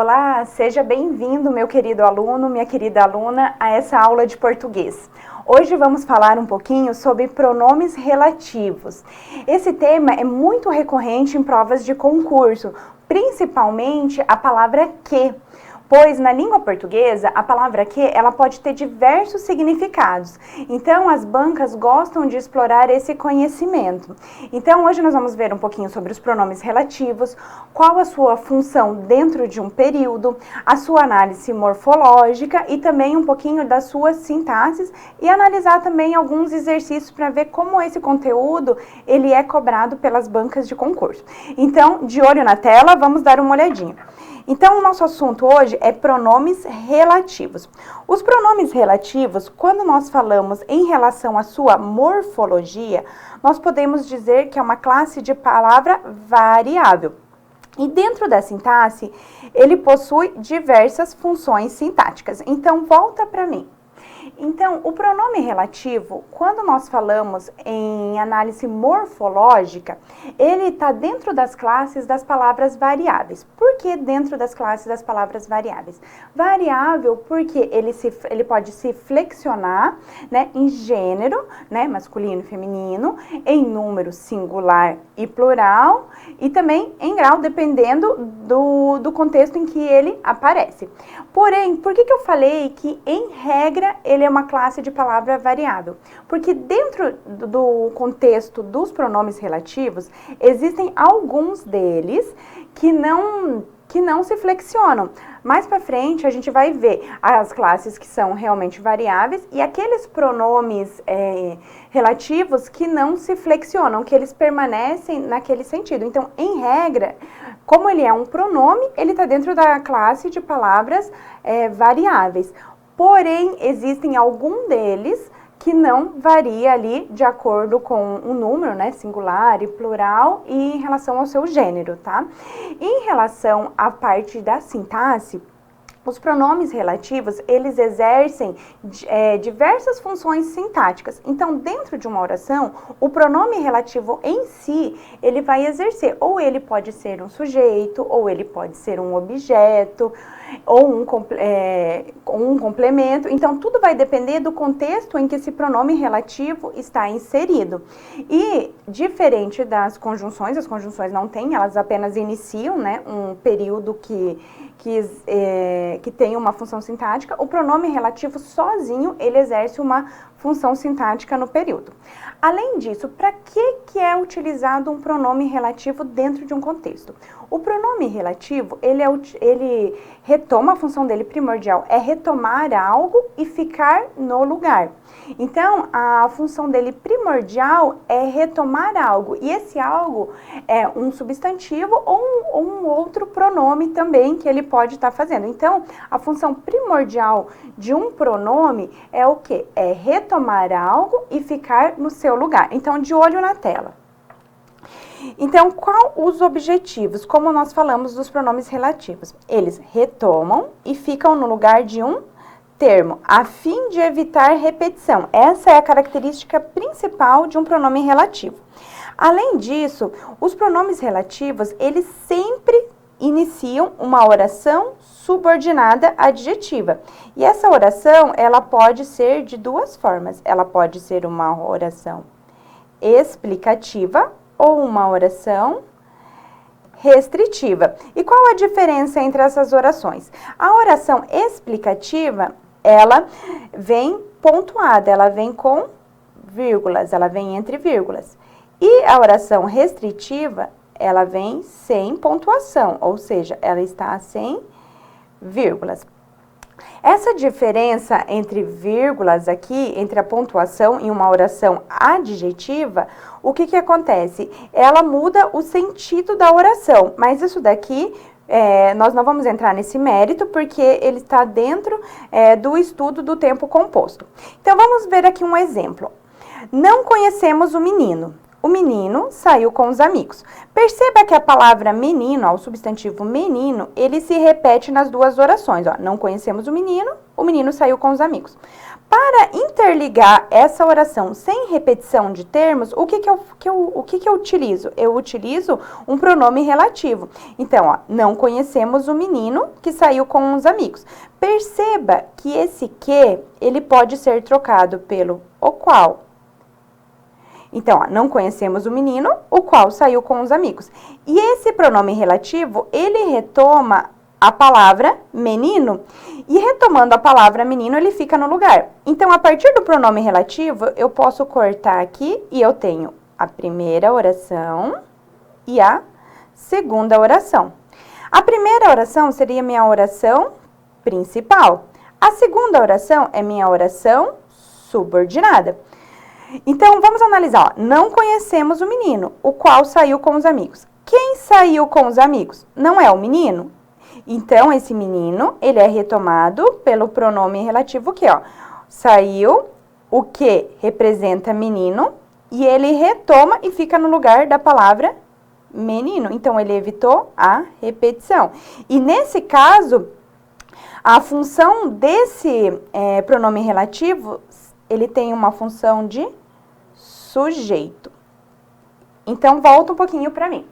Olá, seja bem-vindo, meu querido aluno, minha querida aluna, a essa aula de português. Hoje vamos falar um pouquinho sobre pronomes relativos. Esse tema é muito recorrente em provas de concurso, principalmente a palavra que. Pois na língua portuguesa, a palavra que, ela pode ter diversos significados. Então, as bancas gostam de explorar esse conhecimento. Então, hoje nós vamos ver um pouquinho sobre os pronomes relativos, qual a sua função dentro de um período, a sua análise morfológica e também um pouquinho das suas sintaxes e analisar também alguns exercícios para ver como esse conteúdo, ele é cobrado pelas bancas de concurso. Então, de olho na tela, vamos dar uma olhadinha. Então, o nosso assunto hoje é pronomes relativos. Os pronomes relativos, quando nós falamos em relação à sua morfologia, nós podemos dizer que é uma classe de palavra variável. E dentro da sintaxe, ele possui diversas funções sintáticas. Então, volta para mim. Então, o pronome relativo, quando nós falamos em análise morfológica, ele está dentro das classes das palavras variáveis. Por que dentro das classes das palavras variáveis? Variável porque ele pode se flexionar, né, em gênero, né, masculino e feminino, em número singular e plural, e também em grau, dependendo do contexto em que ele aparece. Porém, por que eu falei que, em regra, ele é uma classe de palavra variável? Porque dentro do contexto dos pronomes relativos, existem alguns deles que não se flexionam. Mais para frente, a gente vai ver as classes que são realmente variáveis e aqueles pronomes relativos que não se flexionam, que eles permanecem naquele sentido. Então, em regra, como ele é um pronome, ele está dentro da classe de palavras variáveis. Porém, existem algum deles que não varia ali de acordo com o número, né, singular e plural, e em relação ao seu gênero, tá? Em relação à parte da sintaxe, os pronomes relativos, eles exercem diversas funções sintáticas. Então, dentro de uma oração, o pronome relativo em si, ele vai exercer, ou ele pode ser um sujeito, ou ele pode ser um objeto, ou um complemento. Então, tudo vai depender do contexto em que esse pronome relativo está inserido. E, diferente das conjunções, as conjunções não têm, elas apenas iniciam, né, um período que tem uma função sintática. O pronome relativo sozinho, ele exerce uma função sintática no período. Além disso, para que é utilizado um pronome relativo dentro de um contexto? O pronome relativo, ele retoma, a função dele primordial é retomar algo e ficar no lugar. Então, a função dele primordial é retomar algo, e esse algo é um substantivo ou um outro pronome também que ele pode estar fazendo. Então, a função primordial de um pronome é o quê? É retomar algo e ficar no seu lugar. Então, de olho na tela. Então, qual os objetivos? Como nós falamos dos pronomes relativos? Eles retomam e ficam no lugar de um termo, a fim de evitar repetição. Essa é a característica principal de um pronome relativo. Além disso, os pronomes relativos, eles sempre iniciam uma oração subordinada adjetiva. E essa oração, ela pode ser de duas formas. Ela pode ser uma oração explicativa ou uma oração restritiva. E qual a diferença entre essas orações? A oração explicativa, ela vem pontuada, ela vem com vírgulas, ela vem entre vírgulas. E a oração restritiva, ela vem sem pontuação, ou seja, ela está sem vírgulas. Essa diferença entre vírgulas aqui, entre a pontuação em uma oração adjetiva, o que acontece? Ela muda o sentido da oração, mas isso daqui, nós não vamos entrar nesse mérito, porque ele está dentro do estudo do tempo composto. Então, vamos ver aqui um exemplo. Não conhecemos o menino. O menino saiu com os amigos. Perceba que a palavra menino, o substantivo menino, ele se repete nas duas orações. Ó. Não conhecemos o menino saiu com os amigos. Para interligar essa oração sem repetição de termos, o que eu utilizo? Eu utilizo um pronome relativo. Então, ó, não conhecemos o menino que saiu com os amigos. Perceba que esse que, ele pode ser trocado pelo o qual. Então, ó, não conhecemos o menino, o qual saiu com os amigos. E esse pronome relativo, ele retoma a palavra menino, e retomando a palavra menino, ele fica no lugar. Então, a partir do pronome relativo, eu posso cortar aqui e eu tenho a primeira oração e a segunda oração. A primeira oração seria minha oração principal. A segunda oração é minha oração subordinada. Então, vamos analisar. Ó. Não conhecemos o menino, o qual saiu com os amigos. Quem saiu com os amigos? Não é o menino? Então, esse menino, ele é retomado pelo pronome relativo que, ó, saiu, o que representa menino, e ele retoma e fica no lugar da palavra menino. Então, ele evitou a repetição. E nesse caso, a função desse pronome relativo, ele tem uma função de sujeito. Então, volta um pouquinho para mim.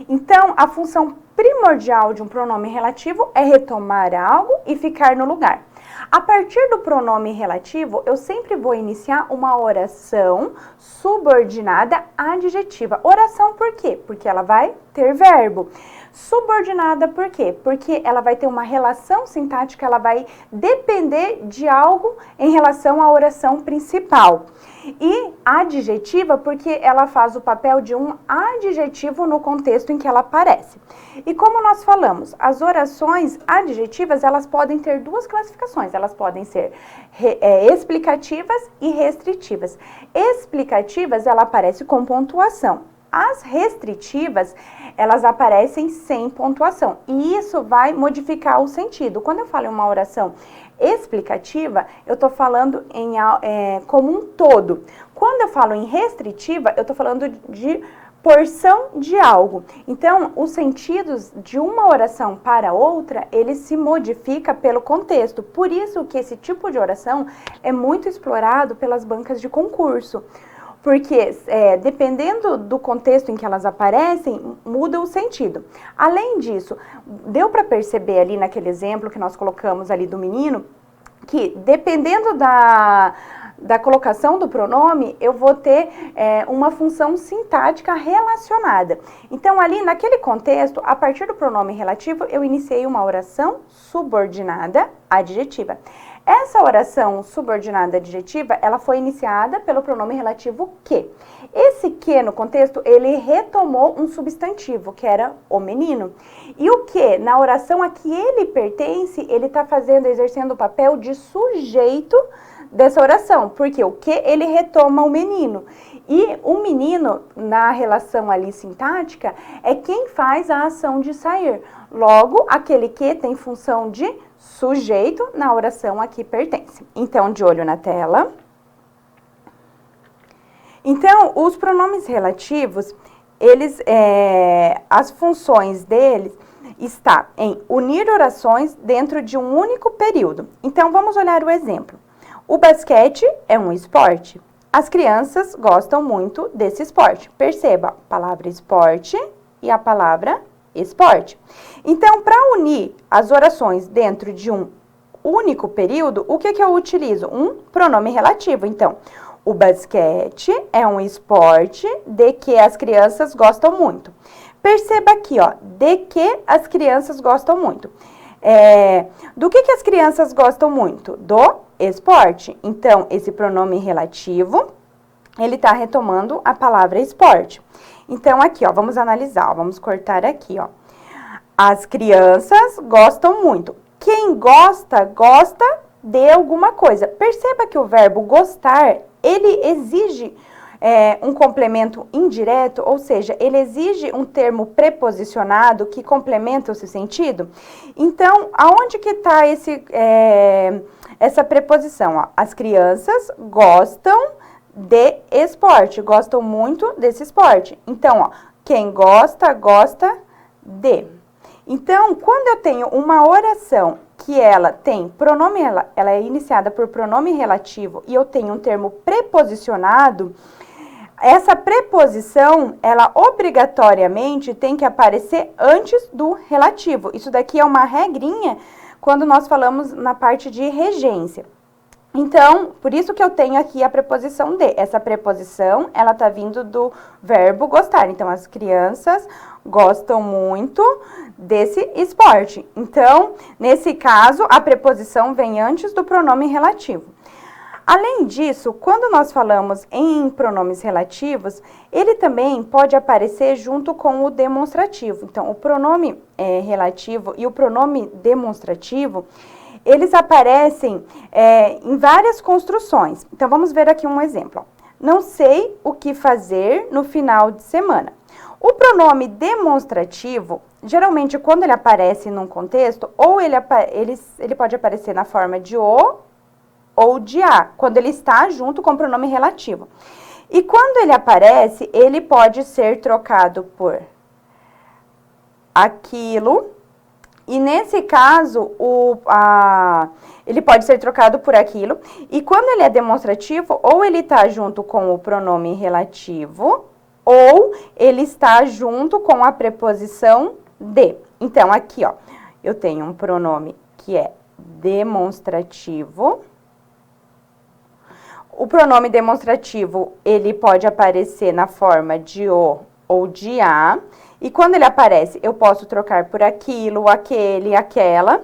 Então, a função primordial de um pronome relativo é retomar algo e ficar no lugar. A partir do pronome relativo, eu sempre vou iniciar uma oração subordinada adjetiva. Oração por quê? Porque ela vai ter verbo. Subordinada por quê? Porque ela vai ter uma relação sintática, ela vai depender de algo em relação à oração principal. E adjetiva porque ela faz o papel de um adjetivo no contexto em que ela aparece. E como nós falamos, as orações adjetivas, elas podem ter duas classificações. Elas podem ser explicativas e restritivas. Explicativas, ela aparece com pontuação. As restritivas, elas aparecem sem pontuação. E isso vai modificar o sentido. Quando eu falo em uma oração explicativa, eu estou falando como um todo. Quando eu falo em restritiva, eu estou falando de porção de algo. Então, os sentidos de uma oração para outra, ele se modifica pelo contexto. Por isso que esse tipo de oração é muito explorado pelas bancas de concurso. Porque, dependendo do contexto em que elas aparecem, muda o sentido. Além disso, deu para perceber ali naquele exemplo que nós colocamos ali do menino, que dependendo da colocação do pronome, eu vou ter uma função sintática relacionada. Então, ali naquele contexto, a partir do pronome relativo, eu iniciei uma oração subordinada adjetiva. Essa oração subordinada adjetiva, ela foi iniciada pelo pronome relativo que. Esse que, no contexto, ele retomou um substantivo, que era o menino. E o que, na oração a que ele pertence, ele está exercendo o papel de sujeito dessa oração, porque o que, ele retoma o menino. E o menino, na relação ali sintática, é quem faz a ação de sair. Logo, aquele que tem função de sujeito na oração a que pertence. Então, de olho na tela. Então, os pronomes relativos, eles, as funções deles está em unir orações dentro de um único período. Então, vamos olhar o exemplo. O basquete é um esporte. As crianças gostam muito desse esporte. Perceba a palavra esporte e a palavra esporte. Então, para unir as orações dentro de um único período, o que eu utilizo? Um pronome relativo. Então, o basquete é um esporte de que as crianças gostam muito. Perceba aqui, ó, de que as crianças gostam muito. Do que as crianças gostam muito? Do esporte. Então, esse pronome relativo, ele está retomando a palavra esporte. Então, aqui, ó, vamos analisar, ó, vamos cortar aqui, ó. As crianças gostam muito. Quem gosta, gosta de alguma coisa. Perceba que o verbo gostar, ele exige um complemento indireto, ou seja, ele exige um termo preposicionado que complementa esse sentido. Então, aonde que está essa preposição? Ó? As crianças gostam de esporte, gostam muito desse esporte. Então, ó, quem gosta, gosta de. Então, quando eu tenho uma oração que ela tem pronome, ela é iniciada por pronome relativo e eu tenho um termo preposicionado, essa preposição, ela obrigatoriamente tem que aparecer antes do relativo. Isso daqui é uma regrinha quando nós falamos na parte de regência. Então, por isso que eu tenho aqui a preposição de. Essa preposição, ela tá vindo do verbo gostar. Então, as crianças gostam muito desse esporte. Então, nesse caso, a preposição vem antes do pronome relativo. Além disso, quando nós falamos em pronomes relativos, ele também pode aparecer junto com o demonstrativo. Então, o pronome relativo e o pronome demonstrativo, eles aparecem em várias construções. Então, vamos ver aqui um exemplo. Não sei o que fazer no final de semana. O pronome demonstrativo, geralmente, quando ele aparece num contexto, ou ele pode aparecer na forma de o ou de a, quando ele está junto com o pronome relativo. E quando ele aparece, ele pode ser trocado por aquilo. E nesse caso, ele pode ser trocado por aquilo. E quando ele é demonstrativo, ou ele está junto com o pronome relativo, ou ele está junto com a preposição de. Então, aqui, ó, eu tenho um pronome que é demonstrativo. O pronome demonstrativo, ele pode aparecer na forma de o ou de a. E quando ele aparece, eu posso trocar por aquilo, aquele, aquela.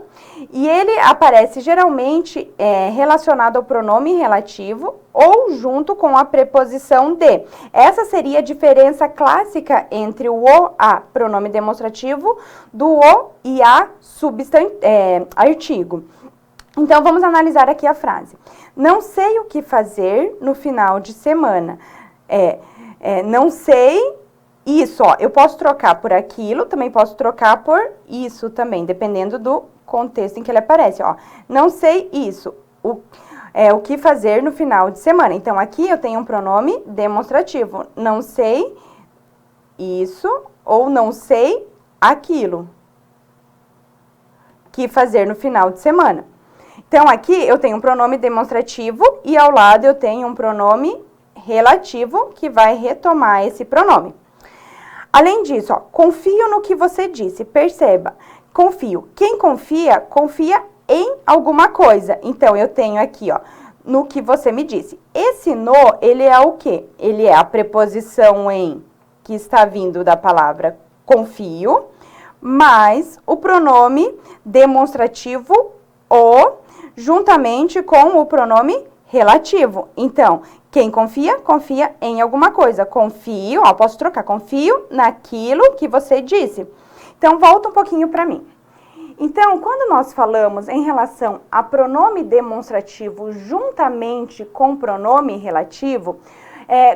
E ele aparece geralmente relacionado ao pronome relativo ou junto com a preposição de. Essa seria a diferença clássica entre o a, pronome demonstrativo, do o e a, artigo. Então, vamos analisar aqui a frase. Não sei o que fazer no final de semana. Não sei isso, ó. Eu posso trocar por aquilo, também posso trocar por isso também, dependendo do contexto em que ele aparece, ó. Não sei isso, o que fazer no final de semana. Então, aqui eu tenho um pronome demonstrativo. Não sei isso ou não sei aquilo. Que fazer no final de semana. Então, aqui eu tenho um pronome demonstrativo e ao lado eu tenho um pronome relativo que vai retomar esse pronome. Além disso, ó, confio no que você disse. Perceba, confio. Quem confia, confia em alguma coisa. Então, eu tenho aqui, ó, no que você me disse. Esse no, ele é o quê? Ele é a preposição em, que está vindo da palavra confio, mais o pronome demonstrativo o, juntamente com o pronome relativo. Então, quem confia, confia em alguma coisa. Confio, ó, posso trocar, confio naquilo que você disse. Então, volta um pouquinho para mim. Então, quando nós falamos em relação a pronome demonstrativo juntamente com pronome relativo,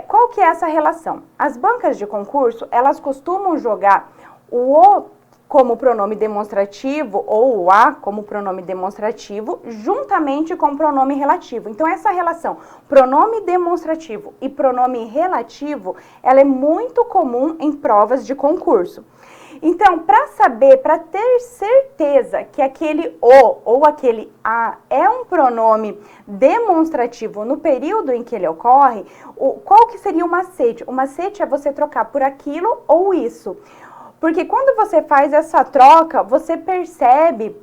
qual que é essa relação? As bancas de concurso, elas costumam jogar o como pronome demonstrativo ou o a como pronome demonstrativo juntamente com o pronome relativo. Então, essa relação pronome demonstrativo e pronome relativo, ela é muito comum em provas de concurso. Então, para saber, para ter certeza que aquele o ou aquele a é um pronome demonstrativo no período em que ele ocorre, qual que seria o macete? O macete é você trocar por aquilo ou isso. Porque quando você faz essa troca, você percebe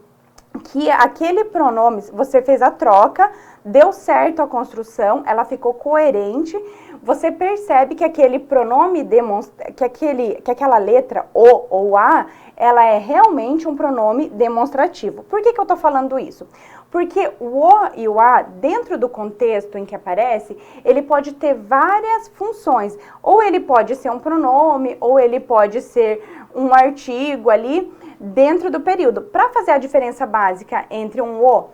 que aquele pronome, você fez a troca, deu certo a construção, ela ficou coerente, você percebe que aquele pronome que aquela letra o ou a, ela é realmente um pronome demonstrativo. Por que eu tô falando isso? Porque o o e o a, dentro do contexto em que aparece, ele pode ter várias funções. Ou ele pode ser um pronome, ou ele pode ser um artigo ali dentro do período. Para fazer a diferença básica entre um o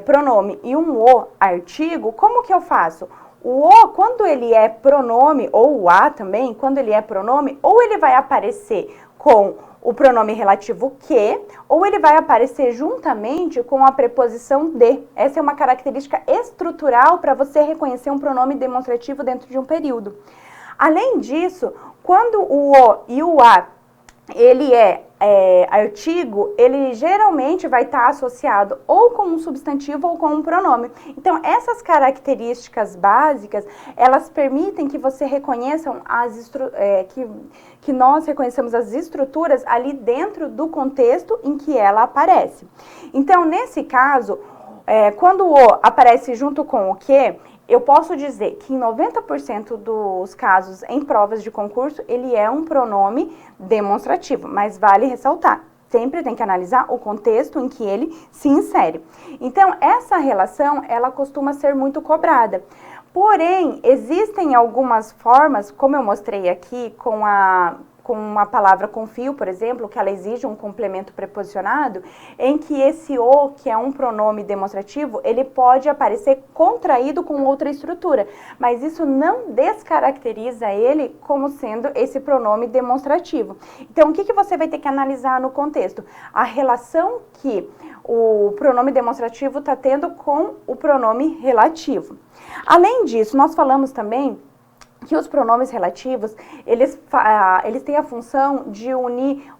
pronome e um o artigo, como que eu faço? O o, quando ele é pronome, ou o a também, quando ele é pronome, ou ele vai aparecer com o pronome relativo que, ou ele vai aparecer juntamente com a preposição de. Essa é uma característica estrutural para você reconhecer um pronome demonstrativo dentro de um período. Além disso, quando o o e o a ele é artigo, ele geralmente vai estar associado ou com um substantivo ou com um pronome. Então, essas características básicas, elas permitem que você reconheça que nós reconheçamos as estruturas ali dentro do contexto em que ela aparece. Então, nesse caso, quando o aparece junto com o que, eu posso dizer que em 90% dos casos em provas de concurso, ele é um pronome demonstrativo, mas vale ressaltar, sempre tem que analisar o contexto em que ele se insere. Então, essa relação, ela costuma ser muito cobrada. Porém, existem algumas formas, como eu mostrei aqui, com uma palavra confio, por exemplo, que ela exige um complemento preposicionado, em que esse o, que é um pronome demonstrativo, ele pode aparecer contraído com outra estrutura, mas isso não descaracteriza ele como sendo esse pronome demonstrativo. Então, o que você vai ter que analisar no contexto? A relação que o pronome demonstrativo está tendo com o pronome relativo. Além disso, nós falamos também que os pronomes relativos, eles têm a função de unir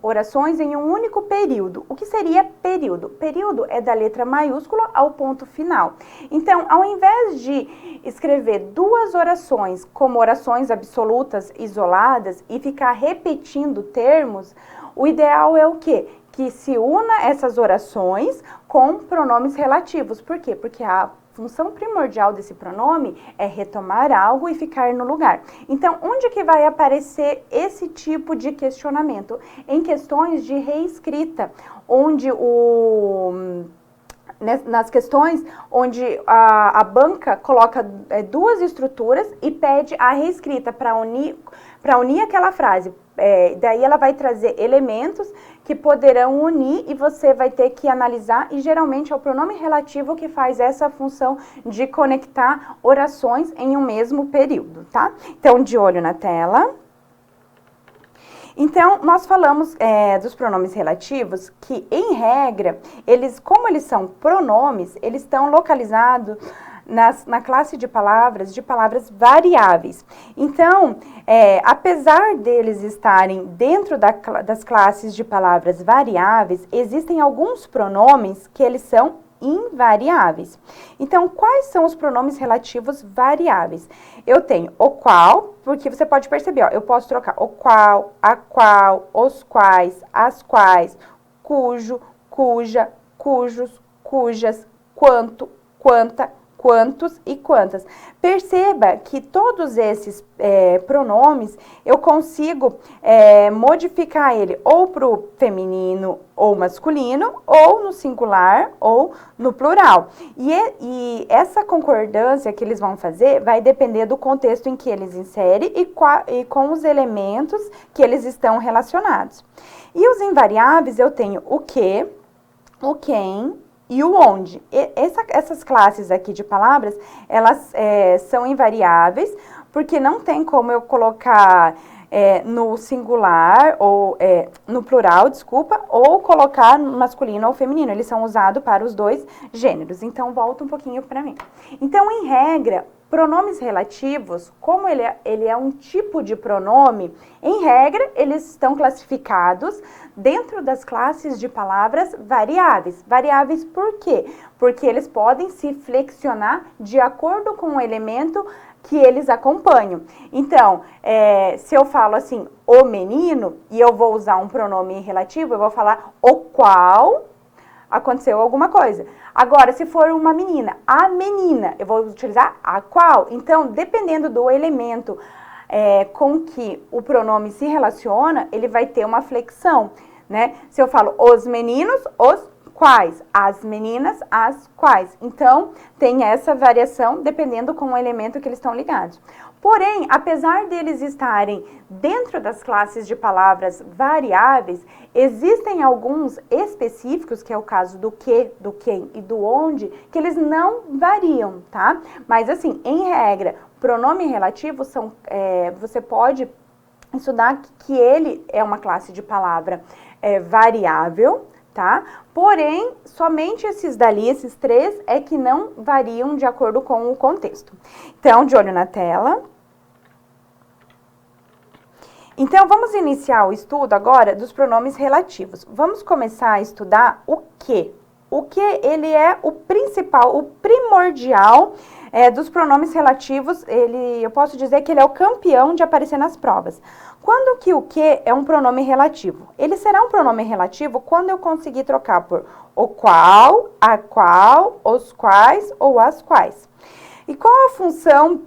orações em um único período. O que seria período? Período é da letra maiúscula ao ponto final. Então, ao invés de escrever duas orações como orações absolutas isoladas e ficar repetindo termos, o ideal é o quê? Que se una essas orações com pronomes relativos. Por quê? Porque a função primordial desse pronome é retomar algo e ficar no lugar. Então, onde que vai aparecer esse tipo de questionamento? Em questões de reescrita, onde nas questões onde a banca coloca duas estruturas e pede a reescrita para unir aquela frase. Daí ela vai trazer elementos que poderão unir e você vai ter que analisar, e geralmente é o pronome relativo que faz essa função de conectar orações em um mesmo período, tá? Então, de olho na tela. Então, nós falamos dos pronomes relativos que, em regra, como eles são pronomes, eles estão localizados na classe de palavras variáveis. Então, apesar deles estarem dentro das classes de palavras variáveis, existem alguns pronomes que eles são invariáveis. Então, quais são os pronomes relativos variáveis? Eu tenho o qual, porque você pode perceber, ó, eu posso trocar o qual, a qual, os quais, as quais, cujo, cuja, cujos, cujas, quanto, quanta, quantos e quantas. Perceba que todos esses pronomes, eu consigo modificar ele ou para o feminino ou masculino, ou no singular ou no plural. E essa concordância que eles vão fazer vai depender do contexto em que eles inserem e com os elementos que eles estão relacionados. E os invariáveis, eu tenho o que, o quem e o onde. Essas classes aqui de palavras, elas são invariáveis, porque não tem como eu colocar no singular, ou no plural, desculpa, ou colocar no masculino ou feminino. Eles são usados para os dois gêneros. Então, volta um pouquinho para mim. Então, em regra, pronomes relativos, como ele é um tipo de pronome, em regra, eles estão classificados dentro das classes de palavras variáveis. Variáveis por quê? Porque eles podem se flexionar de acordo com o elemento que eles acompanham. Então, se eu falo assim, o menino, e eu vou usar um pronome relativo, eu vou falar o qual aconteceu alguma coisa. Agora, se for uma menina, a menina, eu vou utilizar a qual. Então, dependendo do elemento com que o pronome se relaciona, ele vai ter uma flexão, né? Se eu falo os meninos, os quais, as meninas, as quais. Então, tem essa variação dependendo com o elemento que eles estão ligados. Porém, apesar deles estarem dentro das classes de palavras variáveis, existem alguns específicos, que é o caso do que, do quem e do onde, que eles não variam, tá? Mas assim, em regra, pronome relativo você pode estudar que ele é uma classe de palavra variável, tá? Porém, somente esses três é que não variam de acordo com o contexto. Então, de olho na tela. Então, vamos iniciar o estudo agora dos pronomes relativos. Vamos começar a estudar o que. O que ele é o principal, o primordial dos pronomes relativos. Eu posso dizer que ele é o campeão de aparecer nas provas. Quando que o que é um pronome relativo? Ele será um pronome relativo quando eu conseguir trocar por o qual, a qual, os quais ou as quais. E qual a função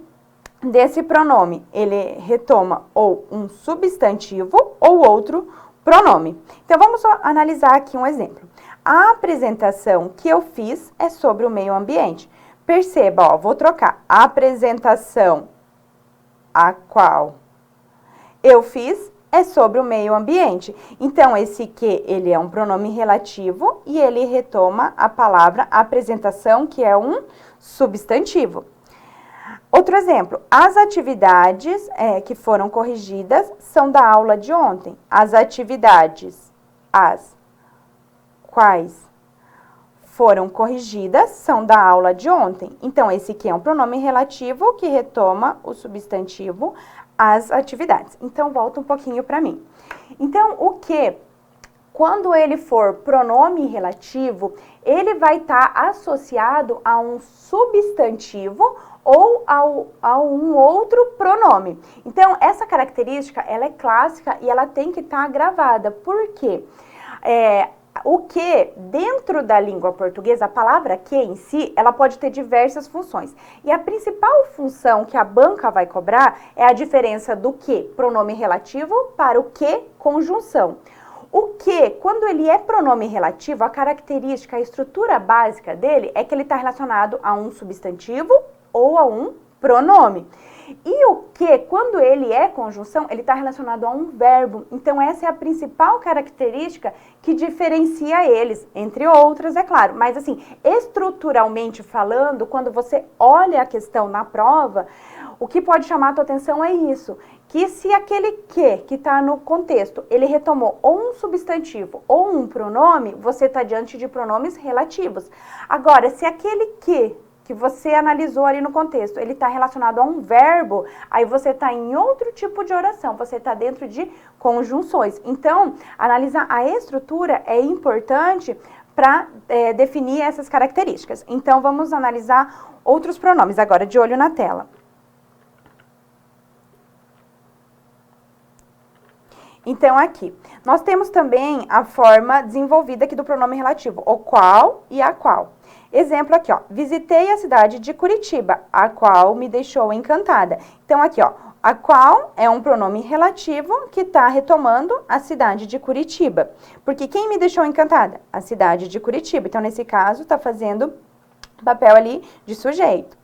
desse pronome? Ele retoma ou um substantivo ou outro pronome. Então, vamos analisar aqui um exemplo. A apresentação que eu fiz é sobre o meio ambiente. Perceba, ó, vou trocar. A apresentação a qual eu fiz é sobre o meio ambiente. Então, esse que, ele é um pronome relativo e ele retoma a palavra apresentação, que é um substantivo. Outro exemplo, as atividades que foram corrigidas são da aula de ontem. As atividades, as quais foram corrigidas são da aula de ontem. Então, esse aqui é um pronome relativo que retoma o substantivo as atividades. Então, volta um pouquinho para mim. Então, o que, quando ele for pronome relativo, ele vai estar associado a um substantivo ou a um outro pronome. Então, essa característica, ela é clássica e ela tem que estar gravada. Por quê? O que, dentro da língua portuguesa, a palavra que em si, ela pode ter diversas funções. E a principal função que a banca vai cobrar é a diferença do que, pronome relativo, para o que, conjunção. O que, quando ele é pronome relativo, a característica, a estrutura básica dele é que ele está relacionado a um substantivo ou a um pronome. E o que, quando ele é conjunção, ele está relacionado a um verbo. Então, essa é a principal característica que diferencia eles, entre outras, é claro. Mas, assim, estruturalmente falando, quando você olha a questão na prova, o que pode chamar a tua atenção é isso. Que se aquele que está no contexto, ele retomou ou um substantivo ou um pronome, você está diante de pronomes relativos. Agora, se aquele que você analisou ali no contexto, ele está relacionado a um verbo, aí você está em outro tipo de oração, você está dentro de conjunções. Então, analisar a estrutura é importante para definir essas características. Então, vamos analisar outros pronomes, agora de olho na tela. Então, aqui, nós temos também a forma desenvolvida aqui do pronome relativo, o qual e a qual. Exemplo aqui, ó, visitei a cidade de Curitiba, a qual me deixou encantada. Então, aqui, ó, a qual é um pronome relativo que está retomando a cidade de Curitiba. Porque quem me deixou encantada? A cidade de Curitiba. Então, nesse caso, está fazendo papel ali de sujeito.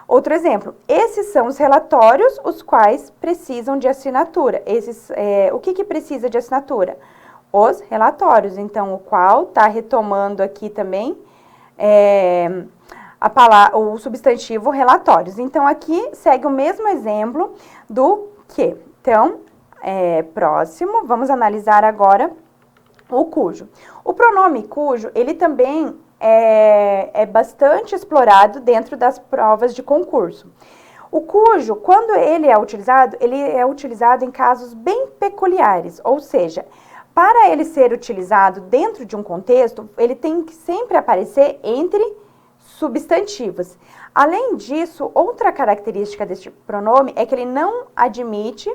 Outro exemplo, esses são os relatórios, os quais precisam de assinatura. O que precisa de assinatura? Os relatórios. Então, o qual está retomando aqui também o substantivo relatórios. Então, aqui segue o mesmo exemplo do que. Então, próximo, vamos analisar agora o cujo. O pronome cujo, ele também é bastante explorado dentro das provas de concurso. O cujo, quando ele é utilizado em casos bem peculiares, ou seja, para ele ser utilizado dentro de um contexto, ele tem que sempre aparecer entre substantivos. Além disso, outra característica deste pronome é que ele não admite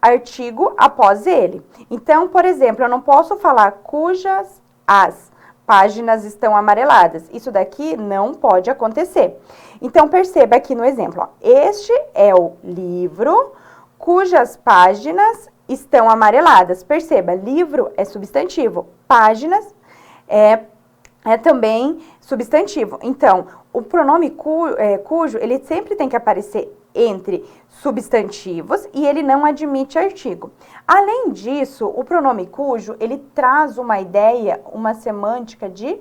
artigo após ele. Então, por exemplo, eu não posso falar cujas as páginas estão amareladas. Isso daqui não pode acontecer. Então, perceba aqui no exemplo, ó, este é o livro cujas páginas estão amareladas. Perceba, livro é substantivo, páginas é também substantivo. Então, o pronome cujo, ele sempre tem que aparecer entre substantivos e ele não admite artigo. Além disso, o pronome cujo, ele traz uma ideia, uma semântica de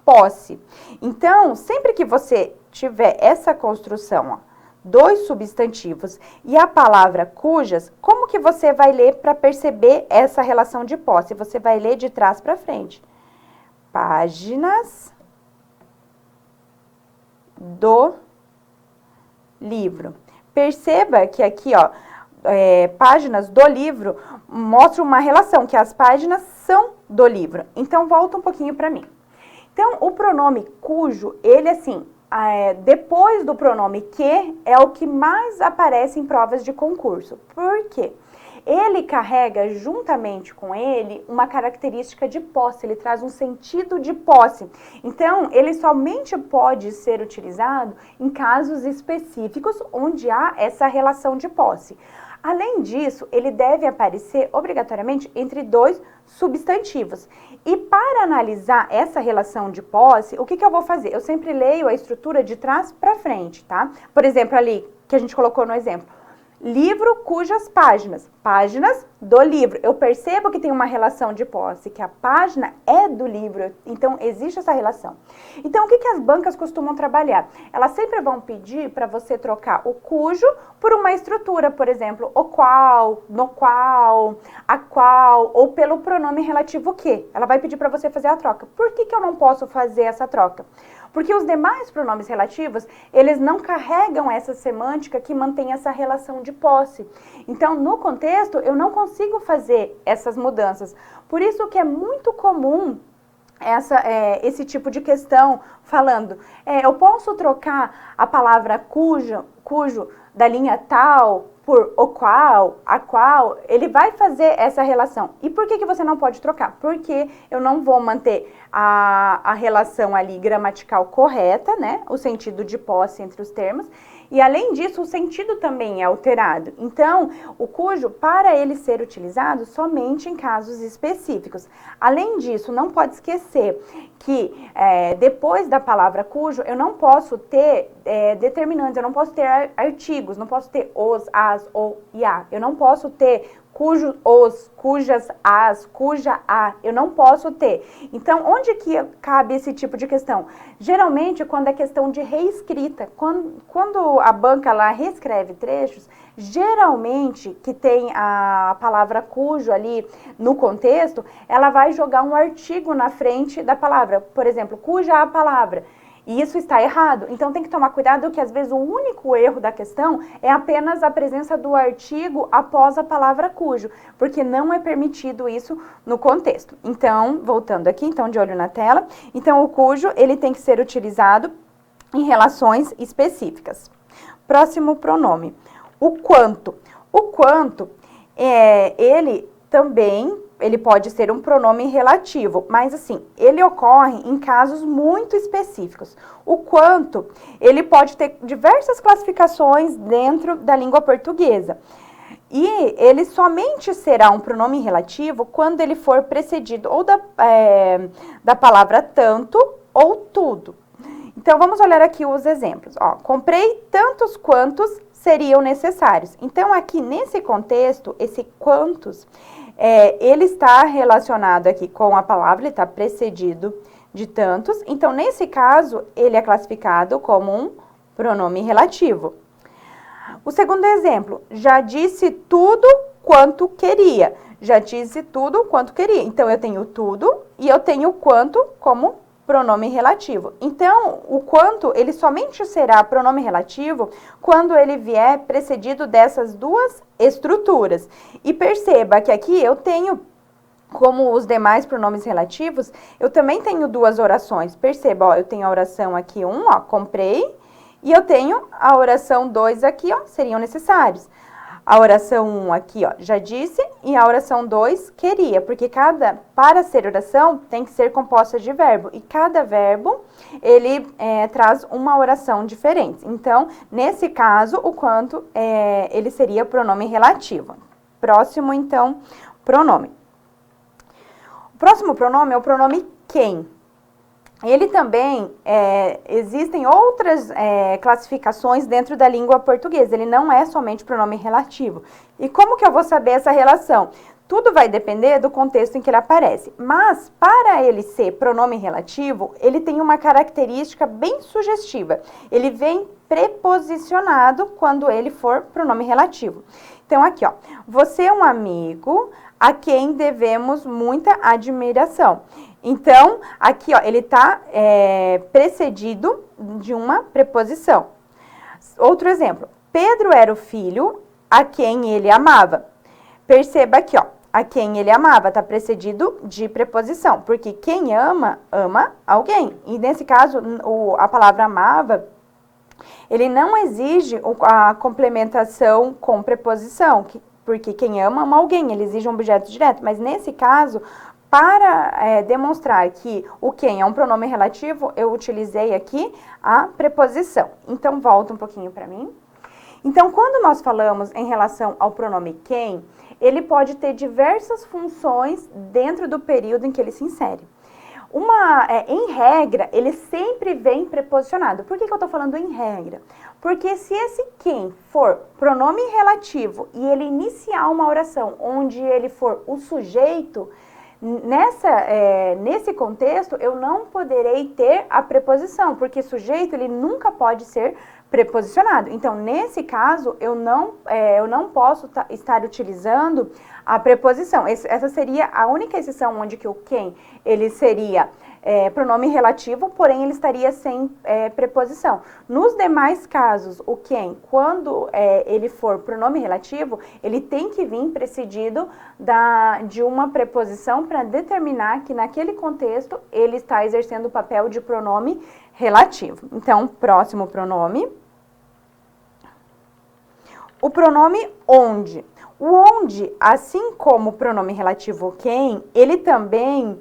posse. Então, sempre que você tiver essa construção, ó, dois substantivos e a palavra cujas, como que você vai ler para perceber essa relação de posse? Você vai ler de trás para frente. Páginas do livro. Perceba que aqui, ó, páginas do livro mostram uma relação, que as páginas são do livro. Então, volta um pouquinho para mim. Então, o pronome cujo, ele assim, depois do pronome que, é o que mais aparece em provas de concurso. Por quê? Ele carrega juntamente com ele uma característica de posse, ele traz um sentido de posse. Então, ele somente pode ser utilizado em casos específicos onde há essa relação de posse. Além disso, ele deve aparecer obrigatoriamente entre dois substantivos. E para analisar essa relação de posse, o que eu vou fazer? Eu sempre leio a estrutura de trás para frente, tá? Por exemplo, ali, que a gente colocou no exemplo. Livro cujas páginas do livro. Eu percebo que tem uma relação de posse, que a página é do livro, então existe essa relação. Então, o que as bancas costumam trabalhar? Elas sempre vão pedir para você trocar o cujo por uma estrutura, por exemplo, o qual, no qual, a qual, ou pelo pronome relativo que. Ela vai pedir para você fazer a troca. Por que eu não posso fazer essa troca? Porque os demais pronomes relativos, eles não carregam essa semântica que mantém essa relação de posse. Então, no contexto, eu não consigo fazer essas mudanças. Por isso que é muito comum esse tipo de questão falando, eu posso trocar a palavra cujo da linha tal por o qual, a qual, ele vai fazer essa relação. E por que você não pode trocar? Porque eu não vou manter a relação ali gramatical correta, né? O sentido de posse entre os termos. E além disso, o sentido também é alterado. Então, o cujo, para ele ser utilizado somente em casos específicos. Além disso, não pode esquecer que depois da palavra cujo, eu não posso ter determinantes, eu não posso ter artigos, não posso ter os, as, ou e a. Eu não posso ter cujo, os, cujas, as, cuja, a. Eu não posso ter. Então, onde que cabe esse tipo de questão? Geralmente, quando é questão de reescrita. Quando a banca lá reescreve trechos, geralmente, que tem a palavra cujo ali no contexto, ela vai jogar um artigo na frente da palavra. Por exemplo, cuja a palavra. E isso está errado. Então, tem que tomar cuidado que, às vezes, o único erro da questão é apenas a presença do artigo após a palavra cujo, porque não é permitido isso no contexto. Então, voltando aqui, então, de olho na tela. Então, o cujo, ele tem que ser utilizado em relações específicas. Próximo pronome. O quanto. O quanto, ele também... ele pode ser um pronome relativo, mas assim, ele ocorre em casos muito específicos. O quanto, ele pode ter diversas classificações dentro da língua portuguesa. E ele somente será um pronome relativo quando ele for precedido ou da palavra tanto ou tudo. Então, vamos olhar aqui os exemplos. Ó, comprei tantos quantos seriam necessários. Então, aqui nesse contexto, esse quantos... ele está relacionado aqui com a palavra, ele está precedido de tantos. Então, nesse caso, ele é classificado como um pronome relativo. O segundo exemplo, já disse tudo quanto queria. Já disse tudo quanto queria. Então, eu tenho tudo e eu tenho quanto como pronome relativo. Então, o quanto, ele somente será pronome relativo quando ele vier precedido dessas duas estruturas. E perceba que aqui eu tenho, como os demais pronomes relativos, eu também tenho duas orações. Perceba, ó, eu tenho a oração aqui 1, ó, comprei, e eu tenho a oração 2 aqui, ó, seriam necessários. A oração 1 aqui, ó, já disse, e a oração 2, queria, porque para ser oração, tem que ser composta de verbo, e cada verbo, ele traz uma oração diferente. Então, nesse caso, o quanto, ele seria pronome relativo. Próximo, então, pronome. O próximo pronome é o pronome quem. Ele também, existem outras classificações dentro da língua portuguesa, ele não é somente pronome relativo. E como que eu vou saber essa relação? Tudo vai depender do contexto em que ele aparece, mas para ele ser pronome relativo, ele tem uma característica bem sugestiva. Ele vem preposicionado quando ele for pronome relativo. Então aqui, ó, você é um amigo a quem devemos muita admiração. Então, aqui, ó, ele está precedido de uma preposição. Outro exemplo. Pedro era o filho a quem ele amava. Perceba aqui, ó, a quem ele amava está precedido de preposição, porque quem ama, ama alguém. E nesse caso, a palavra amava, ele não exige a complementação com preposição, porque quem ama, ama alguém, ele exige um objeto direto. Mas nesse caso, para demonstrar que o quem é um pronome relativo, eu utilizei aqui a preposição. Então, volta um pouquinho para mim. Então, quando nós falamos em relação ao pronome quem, ele pode ter diversas funções dentro do período em que ele se insere. Em regra, ele sempre vem preposicionado. Por que eu estou falando em regra? Porque se esse quem for pronome relativo e ele iniciar uma oração onde ele for o sujeito, nesse contexto, eu não poderei ter a preposição, porque sujeito, ele nunca pode ser preposicionado. Então, nesse caso, eu não posso estar utilizando a preposição. Essa seria a única exceção onde que o quem, ele seria pronome relativo, porém ele estaria sem preposição. Nos demais casos, o quem, quando ele for pronome relativo, ele tem que vir precedido de uma preposição para determinar que naquele contexto ele está exercendo o papel de pronome relativo. Então, próximo pronome. O pronome onde. O onde, assim como o pronome relativo quem, ele também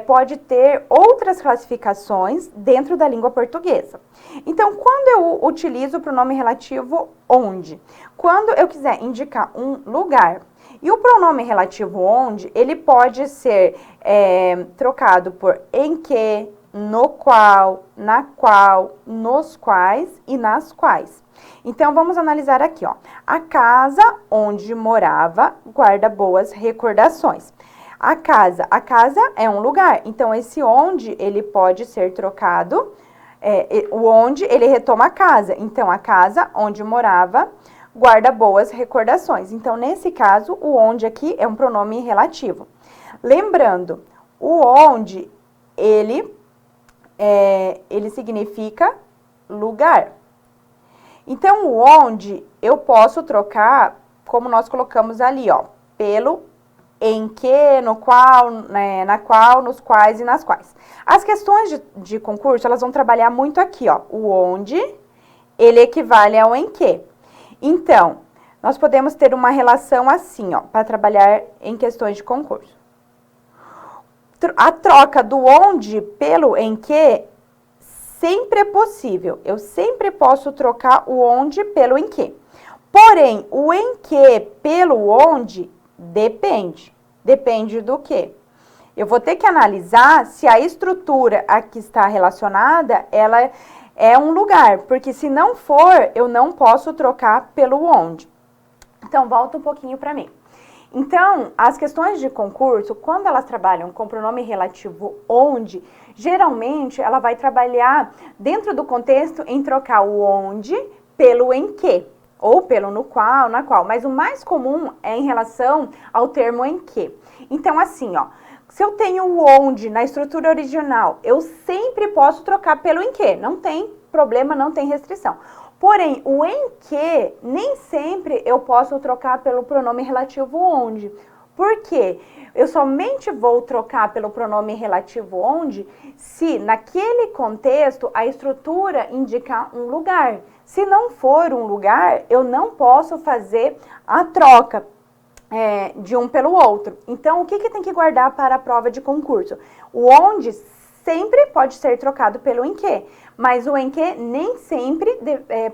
pode ter outras classificações dentro da língua portuguesa. Então, quando eu utilizo o pronome relativo onde? Quando eu quiser indicar um lugar. E o pronome relativo onde, ele pode ser trocado por em que, no qual, na qual, nos quais e nas quais. Então, vamos analisar aqui, ó. A casa onde morava guarda boas recordações. A casa é um lugar, então esse onde, ele pode ser trocado, o onde, ele retoma a casa. Então, a casa onde morava guarda boas recordações. Então, nesse caso, o onde aqui é um pronome relativo. Lembrando, o onde, ele significa lugar. Então, o onde eu posso trocar, como nós colocamos ali, ó, pelo em que, no qual, na qual, nos quais e nas quais. As questões de concurso, elas vão trabalhar muito aqui, ó, o onde, ele equivale ao em que. Então, nós podemos ter uma relação assim, ó, para trabalhar em questões de concurso. A troca do onde pelo em que sempre é possível. Eu sempre posso trocar o onde pelo em que. Porém, o em que pelo onde depende. Depende do quê? Eu vou ter que analisar se a estrutura a que está relacionada, ela é um lugar. Porque se não for, eu não posso trocar pelo onde. Então, volta um pouquinho para mim. Então, as questões de concurso, quando elas trabalham com pronome relativo onde, geralmente ela vai trabalhar dentro do contexto em trocar o onde pelo em que, ou pelo no qual, na qual. Mas o mais comum é em relação ao termo em que. Então, assim, ó, se eu tenho o onde na estrutura original, eu sempre posso trocar pelo em que. Não tem problema, não tem restrição. Porém, o em que, nem sempre eu posso trocar pelo pronome relativo onde. Por quê? Eu somente vou trocar pelo pronome relativo onde se, naquele contexto, a estrutura indicar um lugar. Se não for um lugar, eu não posso fazer a troca de um pelo outro. Então, o que tem que guardar para a prova de concurso? O onde sempre pode ser trocado pelo em que, mas o em que nem sempre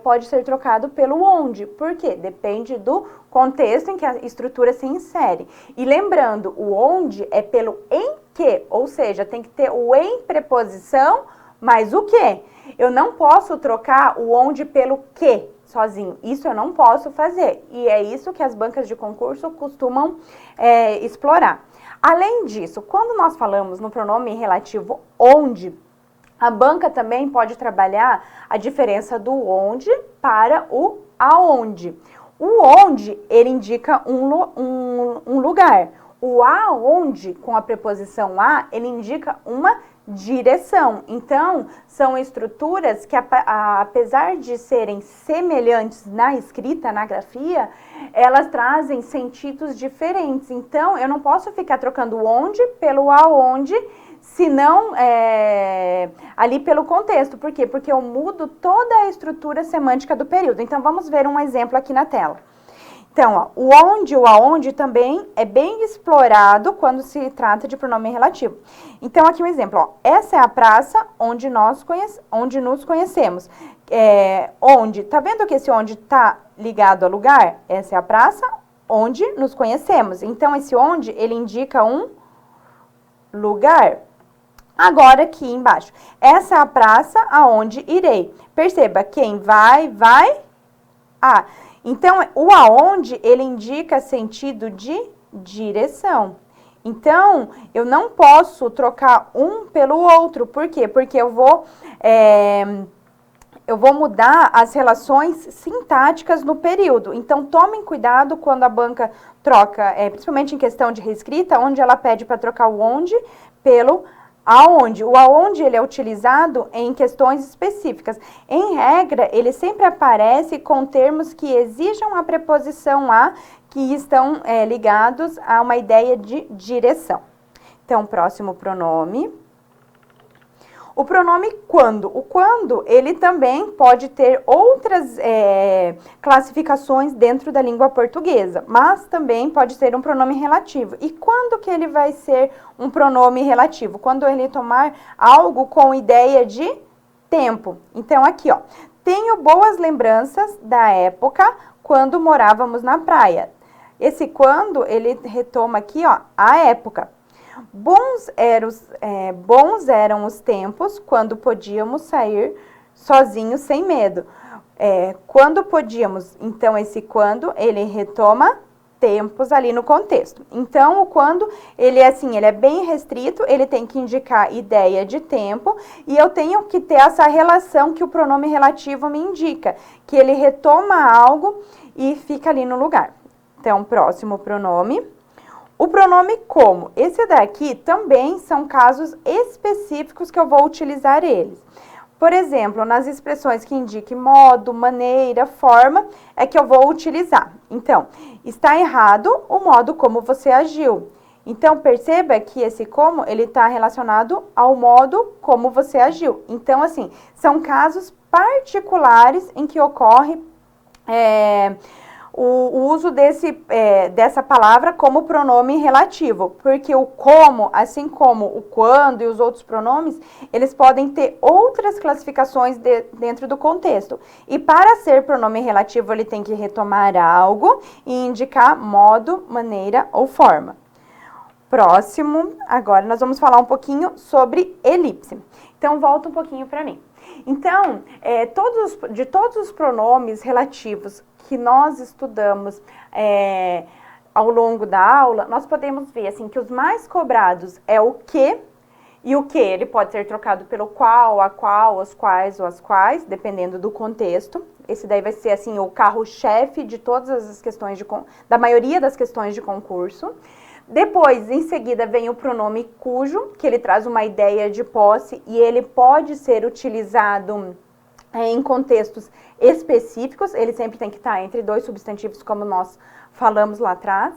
pode ser trocado pelo onde. Por quê? Depende do contexto em que a estrutura se insere. E lembrando, o onde é pelo em que, ou seja, tem que ter o em preposição, mas o que? Eu não posso trocar o onde pelo que sozinho. Isso eu não posso fazer. E é isso que as bancas de concurso costumam explorar. Além disso, quando nós falamos no pronome relativo onde, a banca também pode trabalhar a diferença do onde para o aonde. O onde, ele indica um lugar. O aonde, com a preposição a, ele indica uma direção. Então, são estruturas que, apesar de serem semelhantes na escrita, na grafia, elas trazem sentidos diferentes. Então, eu não posso ficar trocando o onde pelo aonde, senão ali pelo contexto. Por quê? Porque eu mudo toda a estrutura semântica do período. Então, vamos ver um exemplo aqui na tela. Então, ó, o onde e o aonde também é bem explorado quando se trata de pronome relativo. Então, aqui um exemplo, ó, essa é a praça onde nos conhecemos. Onde, tá vendo que esse onde tá ligado a lugar? Essa é a praça onde nos conhecemos. Então, esse onde, ele indica um lugar. Agora, aqui embaixo, essa é a praça aonde irei. Perceba, quem vai. Então, o aonde, ele indica sentido de direção. Então, eu não posso trocar um pelo outro. Por quê? Porque eu vou mudar as relações sintáticas no período. Então, tomem cuidado quando a banca troca, principalmente em questão de reescrita, onde ela pede para trocar o onde pelo aonde. O aonde, ele é utilizado em questões específicas. Em regra, ele sempre aparece com termos que exijam a preposição a, que estão ligados a uma ideia de direção. Então, próximo pronome. O pronome quando. O quando, ele também pode ter outras classificações dentro da língua portuguesa, mas também pode ser um pronome relativo. E quando que ele vai ser um pronome relativo? Quando ele tomar algo com ideia de tempo. Então, aqui, ó, tenho boas lembranças da época quando morávamos na praia. Esse quando, ele retoma aqui, ó, a época. Bons eram os tempos quando podíamos sair sozinhos sem medo. Quando podíamos, então esse quando, ele retoma tempos ali no contexto. Então, o quando, ele é bem restrito, ele tem que indicar ideia de tempo, e eu tenho que ter essa relação que o pronome relativo me indica, que ele retoma algo e fica ali no lugar. Então, próximo pronome. O pronome como. Esse daqui também são casos específicos que eu vou utilizar eles. Por exemplo, nas expressões que indiquem modo, maneira, forma, é que eu vou utilizar. Então, está errado o modo como você agiu. Então, perceba que esse como, ele está relacionado ao modo como você agiu. Então, assim, são casos particulares em que ocorre o uso dessa palavra como pronome relativo, porque o como, assim como o quando e os outros pronomes, eles podem ter outras classificações dentro do contexto. E para ser pronome relativo, ele tem que retomar algo e indicar modo, maneira ou forma. Próximo, agora nós vamos falar um pouquinho sobre elipse. Então, volta um pouquinho para mim. Então, de todos os pronomes relativos que nós estudamos ao longo da aula, nós podemos ver assim, que os mais cobrados é o que, e o que ele pode ser trocado pelo qual, a qual, os quais ou as quais, dependendo do contexto. Esse daí vai ser assim, o carro-chefe de todas as questões, da maioria das questões de concurso. Depois, em seguida, vem o pronome cujo, que ele traz uma ideia de posse e ele pode ser utilizado em contextos específicos. Ele sempre tem que estar entre dois substantivos, como nós falamos lá atrás.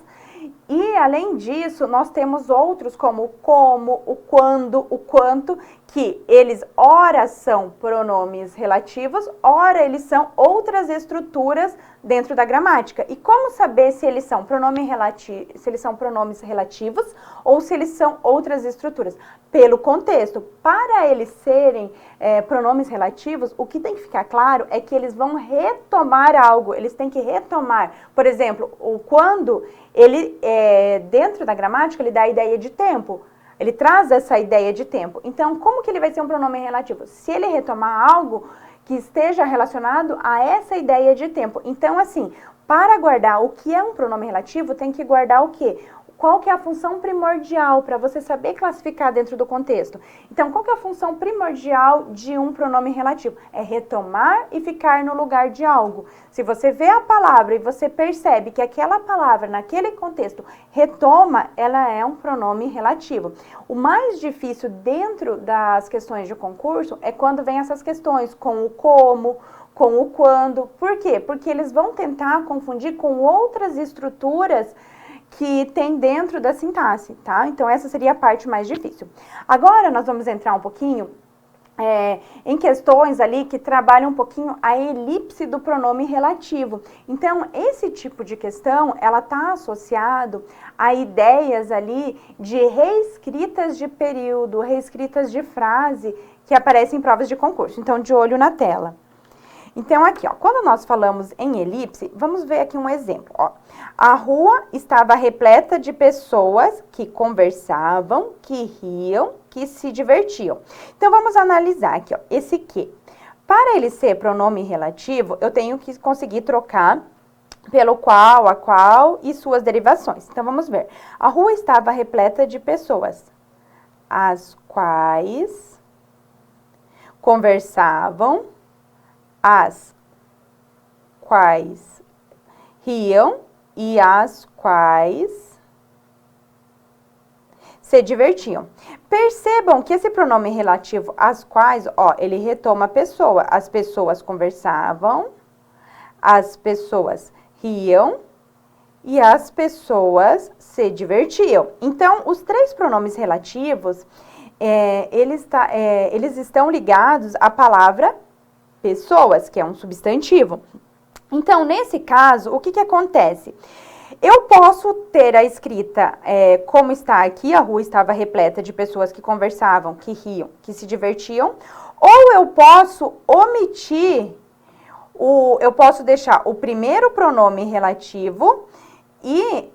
E, além disso, nós temos outros como o como, o quando, o quanto, que eles ora são pronomes relativos, ora eles são outras estruturas dentro da gramática. E como saber se eles são pronomes relativos ou se eles são outras estruturas? Pelo contexto. Para eles serem pronomes relativos, o que tem que ficar claro é que eles vão retomar algo, eles têm que retomar. Por exemplo, o quando, ele, dentro da gramática, ele dá a ideia de tempo. Ele traz essa ideia de tempo. Então, como que ele vai ser um pronome relativo? Se ele retomar algo que esteja relacionado a essa ideia de tempo. Então, assim, para guardar o que é um pronome relativo, tem que guardar o quê? qual que é a função primordial para você saber classificar dentro do contexto? Então, qual que é a função primordial de um pronome relativo? É retomar e ficar no lugar de algo. Se você vê a palavra e você percebe que aquela palavra, naquele contexto, retoma, ela é um pronome relativo. O mais difícil dentro das questões de concurso é quando vem essas questões com o como, com o quando. Por quê? Porque eles vão tentar confundir com outras estruturas que tem dentro da sintaxe, tá? Então, essa seria a parte mais difícil. Agora, nós vamos entrar um pouquinho em questões ali que trabalham um pouquinho a elipse do pronome relativo. Então, esse tipo de questão, ela está associado a ideias ali de reescritas de período, reescritas de frase que aparecem em provas de concurso. Então, de olho na tela. Então, aqui, ó, quando nós falamos em elipse, vamos ver aqui um exemplo, ó. A rua estava repleta de pessoas que conversavam, que riam, que se divertiam. Então, vamos analisar aqui, ó, esse que. Para ele ser pronome relativo, eu tenho que conseguir trocar pelo qual, a qual e suas derivações. Então, vamos ver. A rua estava repleta de pessoas, as quais conversavam, as quais riam e as quais se divertiam. Percebam que esse pronome relativo às quais, ó, ele retoma a pessoa. As pessoas conversavam, as pessoas riam e as pessoas se divertiam. Então, os três pronomes relativos, eles estão ligados à palavra pessoas, que é um substantivo. Então, nesse caso, o que que acontece? Eu posso ter a escrita como está aqui, a rua estava repleta de pessoas que conversavam, que riam, que se divertiam, ou eu posso omitir, eu posso deixar o primeiro pronome relativo e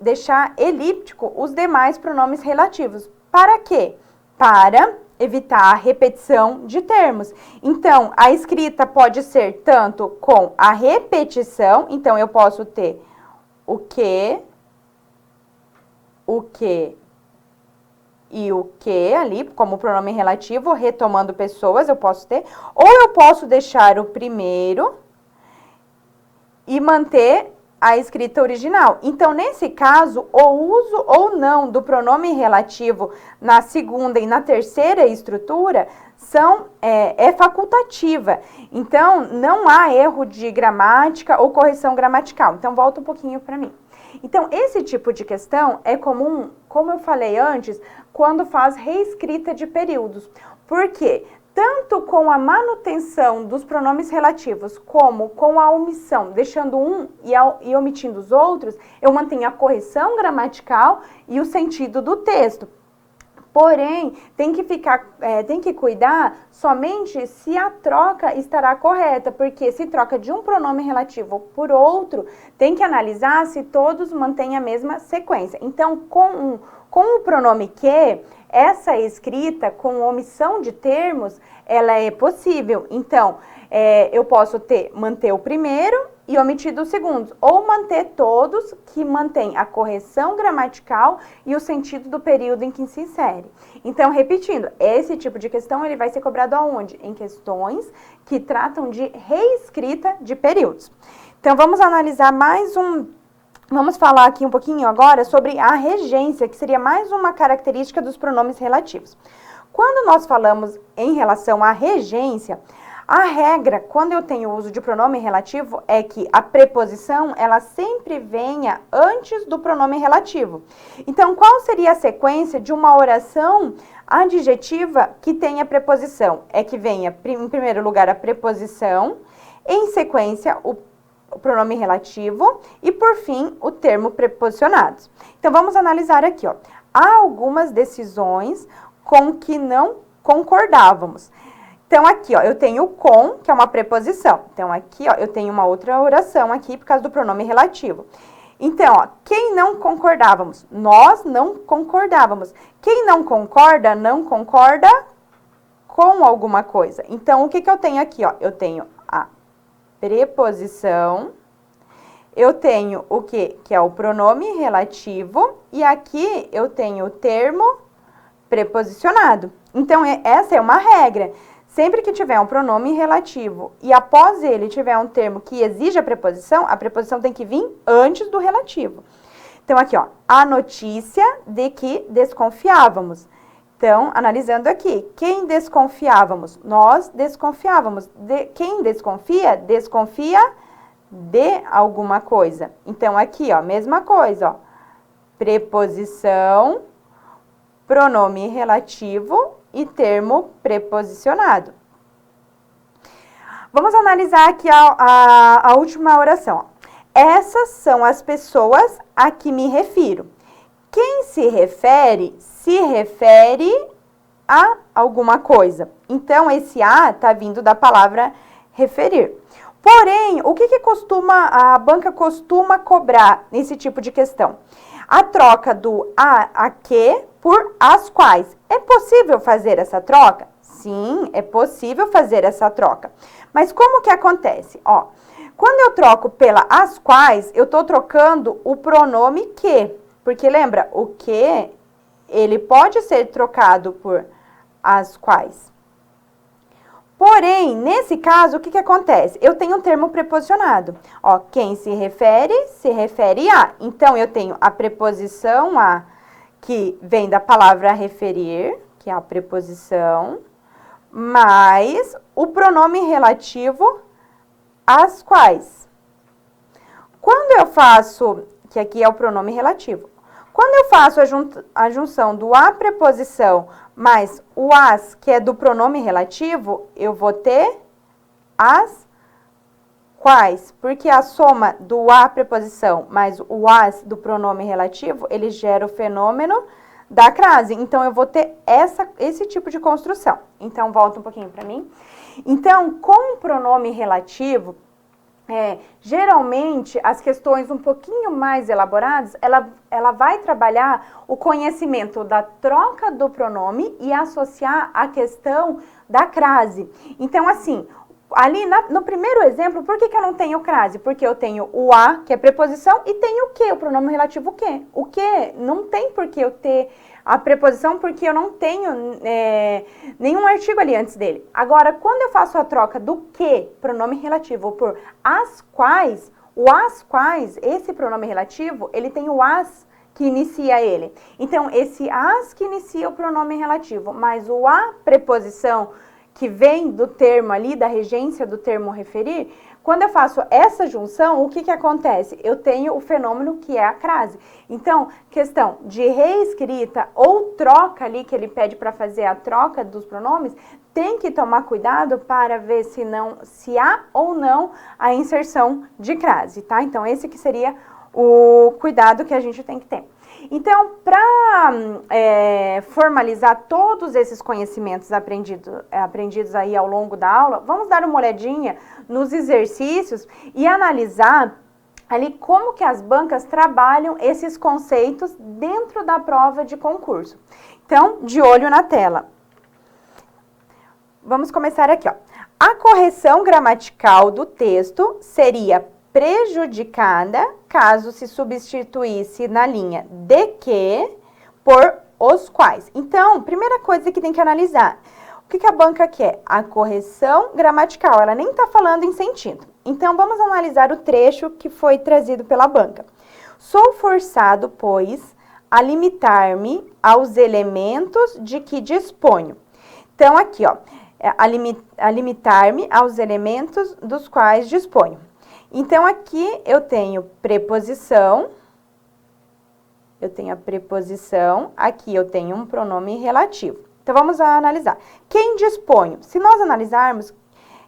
deixar elíptico os demais pronomes relativos. Para quê? Para evitar a repetição de termos. Então, a escrita pode ser tanto com a repetição, então eu posso ter o que e o que ali, como pronome relativo, retomando pessoas, eu posso ter, ou eu posso deixar o primeiro e manter a escrita original. Então, nesse caso, o uso ou não do pronome relativo na segunda e na terceira estrutura é facultativa. Então, não há erro de gramática ou correção gramatical. Então, volta um pouquinho para mim. Então, esse tipo de questão é comum, como eu falei antes, quando faz reescrita de períodos. Por quê? Tanto com a manutenção dos pronomes relativos, como com a omissão, deixando um e omitindo os outros, eu mantenho a correção gramatical e o sentido do texto. Porém, tem que cuidar somente se a troca estará correta, porque se troca de um pronome relativo por outro, tem que analisar se todos mantêm a mesma sequência. Então, com o pronome que, essa escrita com omissão de termos, ela é possível. Então, eu posso manter o primeiro e omitir os segundos, ou manter todos que mantêm a correção gramatical e o sentido do período em que se insere. Então, repetindo, esse tipo de questão ele vai ser cobrado aonde? Em questões que tratam de reescrita de períodos. Então, vamos analisar vamos falar aqui um pouquinho agora sobre a regência, que seria mais uma característica dos pronomes relativos. Quando nós falamos em relação à regência, a regra, quando eu tenho o uso de pronome relativo, é que a preposição, ela sempre venha antes do pronome relativo. Então, qual seria a sequência de uma oração adjetiva que tenha preposição? É que venha, em primeiro lugar, a preposição, em sequência, o pronome relativo e, por fim, o termo preposicionados. Então, vamos analisar aqui, ó. Há algumas decisões com que não concordávamos. Então, aqui, ó, eu tenho com, que é uma preposição. Então, aqui, ó, eu tenho uma outra oração aqui por causa do pronome relativo. Então, ó, quem não concordávamos? Nós não concordávamos. Quem não concorda com alguma coisa. Então, o que que eu tenho aqui, ó? Eu tenho a preposição eu tenho o quê? Que é o pronome relativo, e aqui eu tenho o termo preposicionado. Então, essa é uma regra. Sempre que tiver um pronome relativo e após ele tiver um termo que exige a preposição tem que vir antes do relativo. Então, aqui, ó, a notícia de que desconfiávamos. Então, analisando aqui, quem desconfiávamos? Nós desconfiávamos. Quem desconfia? Desconfia de alguma coisa. Então, aqui, ó, mesma coisa, ó. Preposição, pronome relativo e termo preposicionado. Vamos analisar aqui a última oração. Essas são as pessoas a que me refiro. Quem se refere a alguma coisa. Então, esse a está vindo da palavra referir. Porém, o que a banca costuma cobrar nesse tipo de questão? A troca do a que por as quais. É possível fazer essa troca? Sim, é possível fazer essa troca. Mas como que acontece? Ó, quando eu troco pela as quais, eu estou trocando o pronome que. Porque lembra, o que, ele pode ser trocado por as quais. Porém, nesse caso, o que acontece? Eu tenho um termo preposicionado. Ó, quem se refere a. Então, eu tenho a preposição a, que vem da palavra referir, que é a preposição, mais o pronome relativo as quais. Quando eu faço, que aqui é o pronome relativo, quando eu faço a junção do a preposição mais o as, que é do pronome relativo, eu vou ter as quais, porque a soma do a preposição mais o as do pronome relativo, ele gera o fenômeno da crase. Então, eu vou ter esse tipo de construção. Então, volta um pouquinho para mim. Então, com o pronome relativo, geralmente, as questões um pouquinho mais elaboradas, ela vai trabalhar o conhecimento da troca do pronome e associar a questão da crase. Então, assim, ali no primeiro exemplo, por que eu não tenho crase? Porque eu tenho o a, que é preposição, e tenho o que, o pronome relativo o que. O que não tem por que eu ter a preposição, porque eu não tenho nenhum artigo ali antes dele. Agora, quando eu faço a troca do que, pronome relativo, por as quais, o as quais, esse pronome relativo, ele tem o as que inicia ele. Então, esse as que inicia o pronome relativo, mais o a preposição, que vem do termo ali, da regência do termo referir, quando eu faço essa junção, o que acontece? Eu tenho o fenômeno que é a crase. Então, questão de reescrita ou troca ali, que ele pede para fazer a troca dos pronomes, tem que tomar cuidado para ver se há ou não a inserção de crase, tá? Então, esse que seria o cuidado que a gente tem que ter. Então, para formalizar todos esses conhecimentos aprendidos aí ao longo da aula, vamos dar uma olhadinha nos exercícios e analisar ali como que as bancas trabalham esses conceitos dentro da prova de concurso. Então, de olho na tela. Vamos começar aqui, ó. A correção gramatical do texto seria prejudicada caso se substituísse na linha de que por os quais. Então, primeira coisa que tem que analisar, o que a banca quer? A correção gramatical, ela nem está falando em sentido. Então, vamos analisar o trecho que foi trazido pela banca. Sou forçado, pois, a limitar-me aos elementos de que disponho. Então, aqui, ó, a limitar-me aos elementos dos quais disponho. Então, aqui eu tenho preposição, eu tenho a preposição, aqui eu tenho um pronome relativo. Então, vamos analisar. Quem disponho? Se nós analisarmos,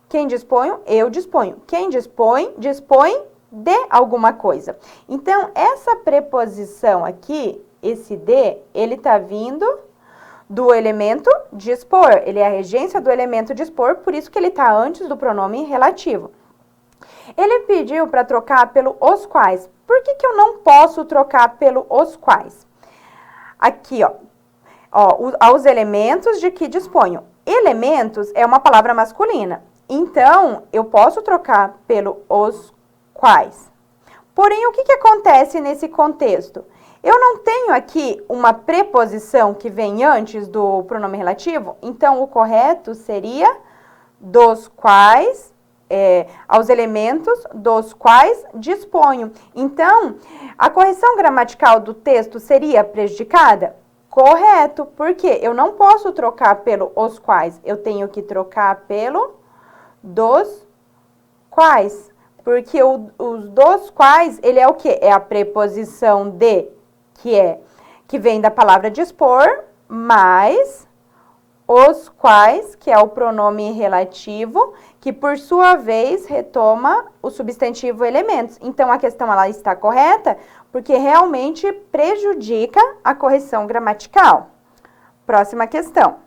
quem disponho? Eu disponho. Quem dispõe? Dispõe de alguma coisa. Então, essa preposição aqui, esse de, ele está vindo do elemento dispor. Ele é a regência do elemento dispor, por isso que ele está antes do pronome relativo. Ele pediu para trocar pelo os quais. Por que eu não posso trocar pelo os quais? Aqui, ó, aos elementos de que disponho. Elementos é uma palavra masculina. Então, eu posso trocar pelo os quais. Porém, o que acontece nesse contexto? Eu não tenho aqui uma preposição que vem antes do pronome relativo, então o correto seria dos quais, aos elementos dos quais disponho. Então, a correção gramatical do texto seria prejudicada? Correto, porque eu não posso trocar pelo os quais, eu tenho que trocar pelo dos quais. Porque os dos quais, ele é o quê? É a preposição de, que vem da palavra dispor, mais os quais, que é o pronome relativo, que por sua vez retoma o substantivo elementos. Então, a questão ela está correta porque realmente prejudica a correção gramatical. Próxima questão.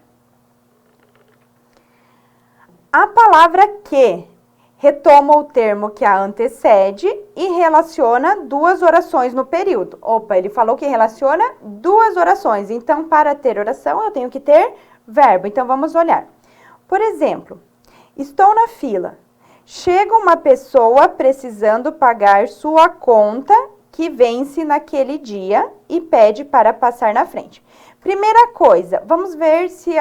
A palavra que retoma o termo que a antecede e relaciona duas orações no período. Opa, ele falou que relaciona duas orações. Então, para ter oração, eu tenho que ter verbo. Então, vamos olhar. Por exemplo, estou na fila. Chega uma pessoa precisando pagar sua conta que vence naquele dia e pede para passar na frente. Primeira coisa, vamos ver se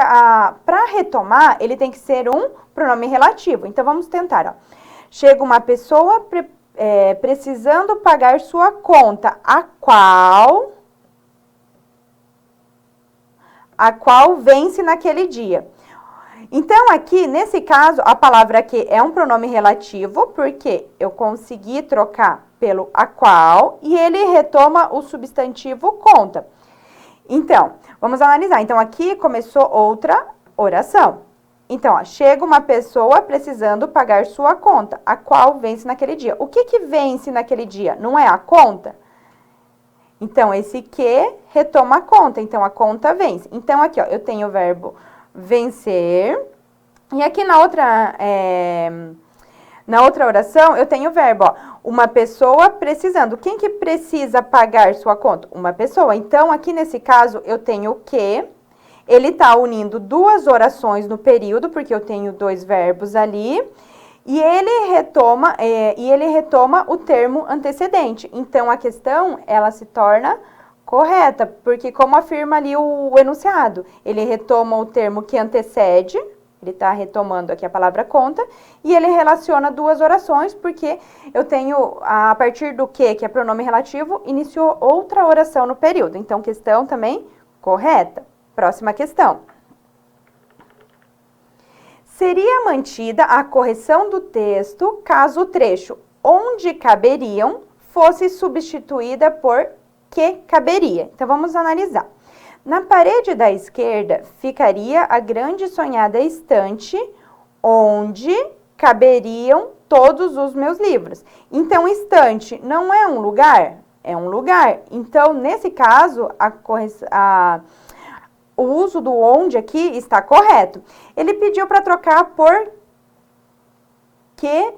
para retomar, ele tem que ser um pronome relativo. Então, vamos tentar. Ó. Chega uma pessoa precisando pagar sua conta, a qual vence naquele dia. Então, aqui, nesse caso, a palavra que é um pronome relativo, porque eu consegui trocar pelo a qual e ele retoma o substantivo conta. Então, vamos analisar. Então, aqui começou outra oração. Então, ó, chega uma pessoa precisando pagar sua conta, a qual vence naquele dia. O que vence naquele dia? Não é a conta? Então, esse que retoma a conta. Então, a conta vence. Então, aqui, ó, eu tenho o verbo vencer. E aqui na outra oração, eu tenho o verbo, ó, uma pessoa precisando. Quem que precisa pagar sua conta? Uma pessoa. Então, aqui nesse caso, eu tenho o que. Ele está unindo duas orações no período, porque eu tenho dois verbos ali. E ele retoma o termo antecedente. Então, a questão, ela se torna correta, porque como afirma ali o enunciado, ele retoma o termo que antecede, ele está retomando aqui a palavra conta, e ele relaciona duas orações, porque eu tenho, a partir do que é pronome relativo, iniciou outra oração no período. Então, questão também correta. Próxima questão. Seria mantida a correção do texto caso o trecho onde caberiam fosse substituída por que caberia. Então, vamos analisar. Na parede da esquerda ficaria a grande sonhada estante onde caberiam todos os meus livros. Então, estante não é um lugar? É um lugar. Então, nesse caso, o uso do onde aqui está correto. Ele pediu para trocar por que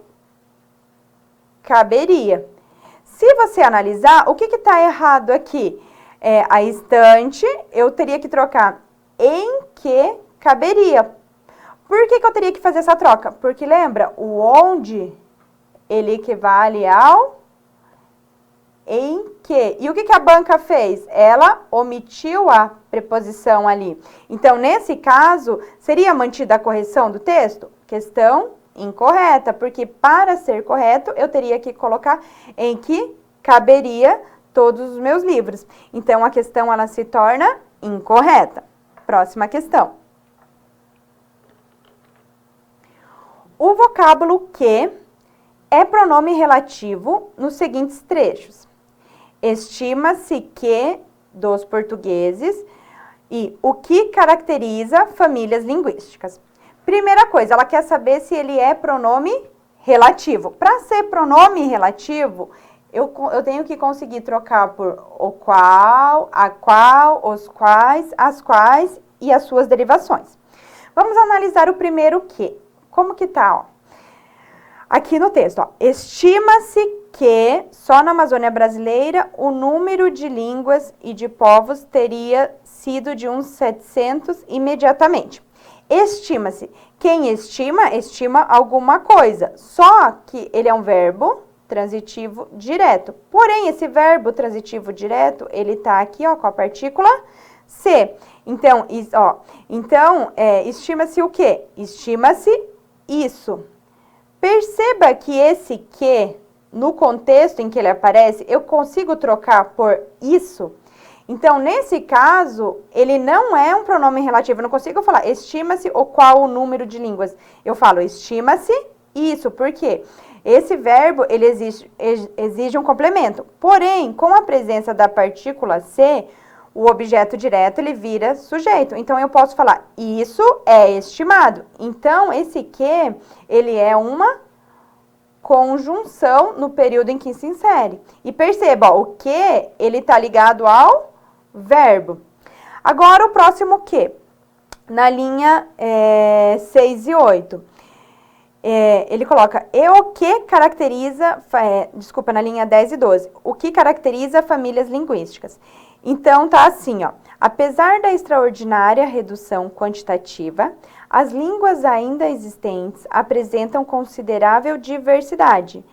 caberia. Se você analisar, o que está errado aqui? A estante, eu teria que trocar em que caberia. Por que eu teria que fazer essa troca? Porque lembra, o onde, ele equivale ao em que. E o que a banca fez? Ela omitiu a preposição ali. Então, nesse caso, seria mantida a correção do texto? Questão incorreta, porque para ser correto, eu teria que colocar em que caberia todos os meus livros. Então, a questão ela se torna incorreta. Próxima questão. O vocábulo que é pronome relativo nos seguintes trechos. Estima-se que dos portugueses e o que caracteriza famílias linguísticas. Primeira coisa, ela quer saber se ele é pronome relativo. Para ser pronome relativo, eu tenho que conseguir trocar por o qual, a qual, os quais, as quais e as suas derivações. Vamos analisar o primeiro que. Como que tá, ó? Aqui no texto, ó. Estima-se que só na Amazônia brasileira o número de línguas e de povos teria sido de uns 700 imediatamente. Estima-se. Quem estima, estima alguma coisa. Só que ele é um verbo transitivo direto. Porém, esse verbo transitivo direto, ele tá aqui, ó, com a partícula se. Então, estima-se o quê? Estima-se isso. Perceba que esse que, no contexto em que ele aparece, eu consigo trocar por isso. Então, nesse caso, ele não é um pronome relativo. Eu não consigo falar estima-se ou qual o número de línguas. Eu falo estima-se isso. Por quê? Esse verbo, ele exige um complemento. Porém, com a presença da partícula se, o objeto direto, ele vira sujeito. Então, eu posso falar, isso é estimado. Então, esse que, ele é uma conjunção no período em que se insere. E perceba, ó, o que, ele está ligado ao verbo. Agora, o próximo que, na linha 6 e 8. Ele coloca, e o que caracteriza, na linha 10 e 12, o que caracteriza famílias linguísticas. Então, tá assim, ó. Apesar da extraordinária redução quantitativa, as línguas ainda existentes apresentam considerável diversidade.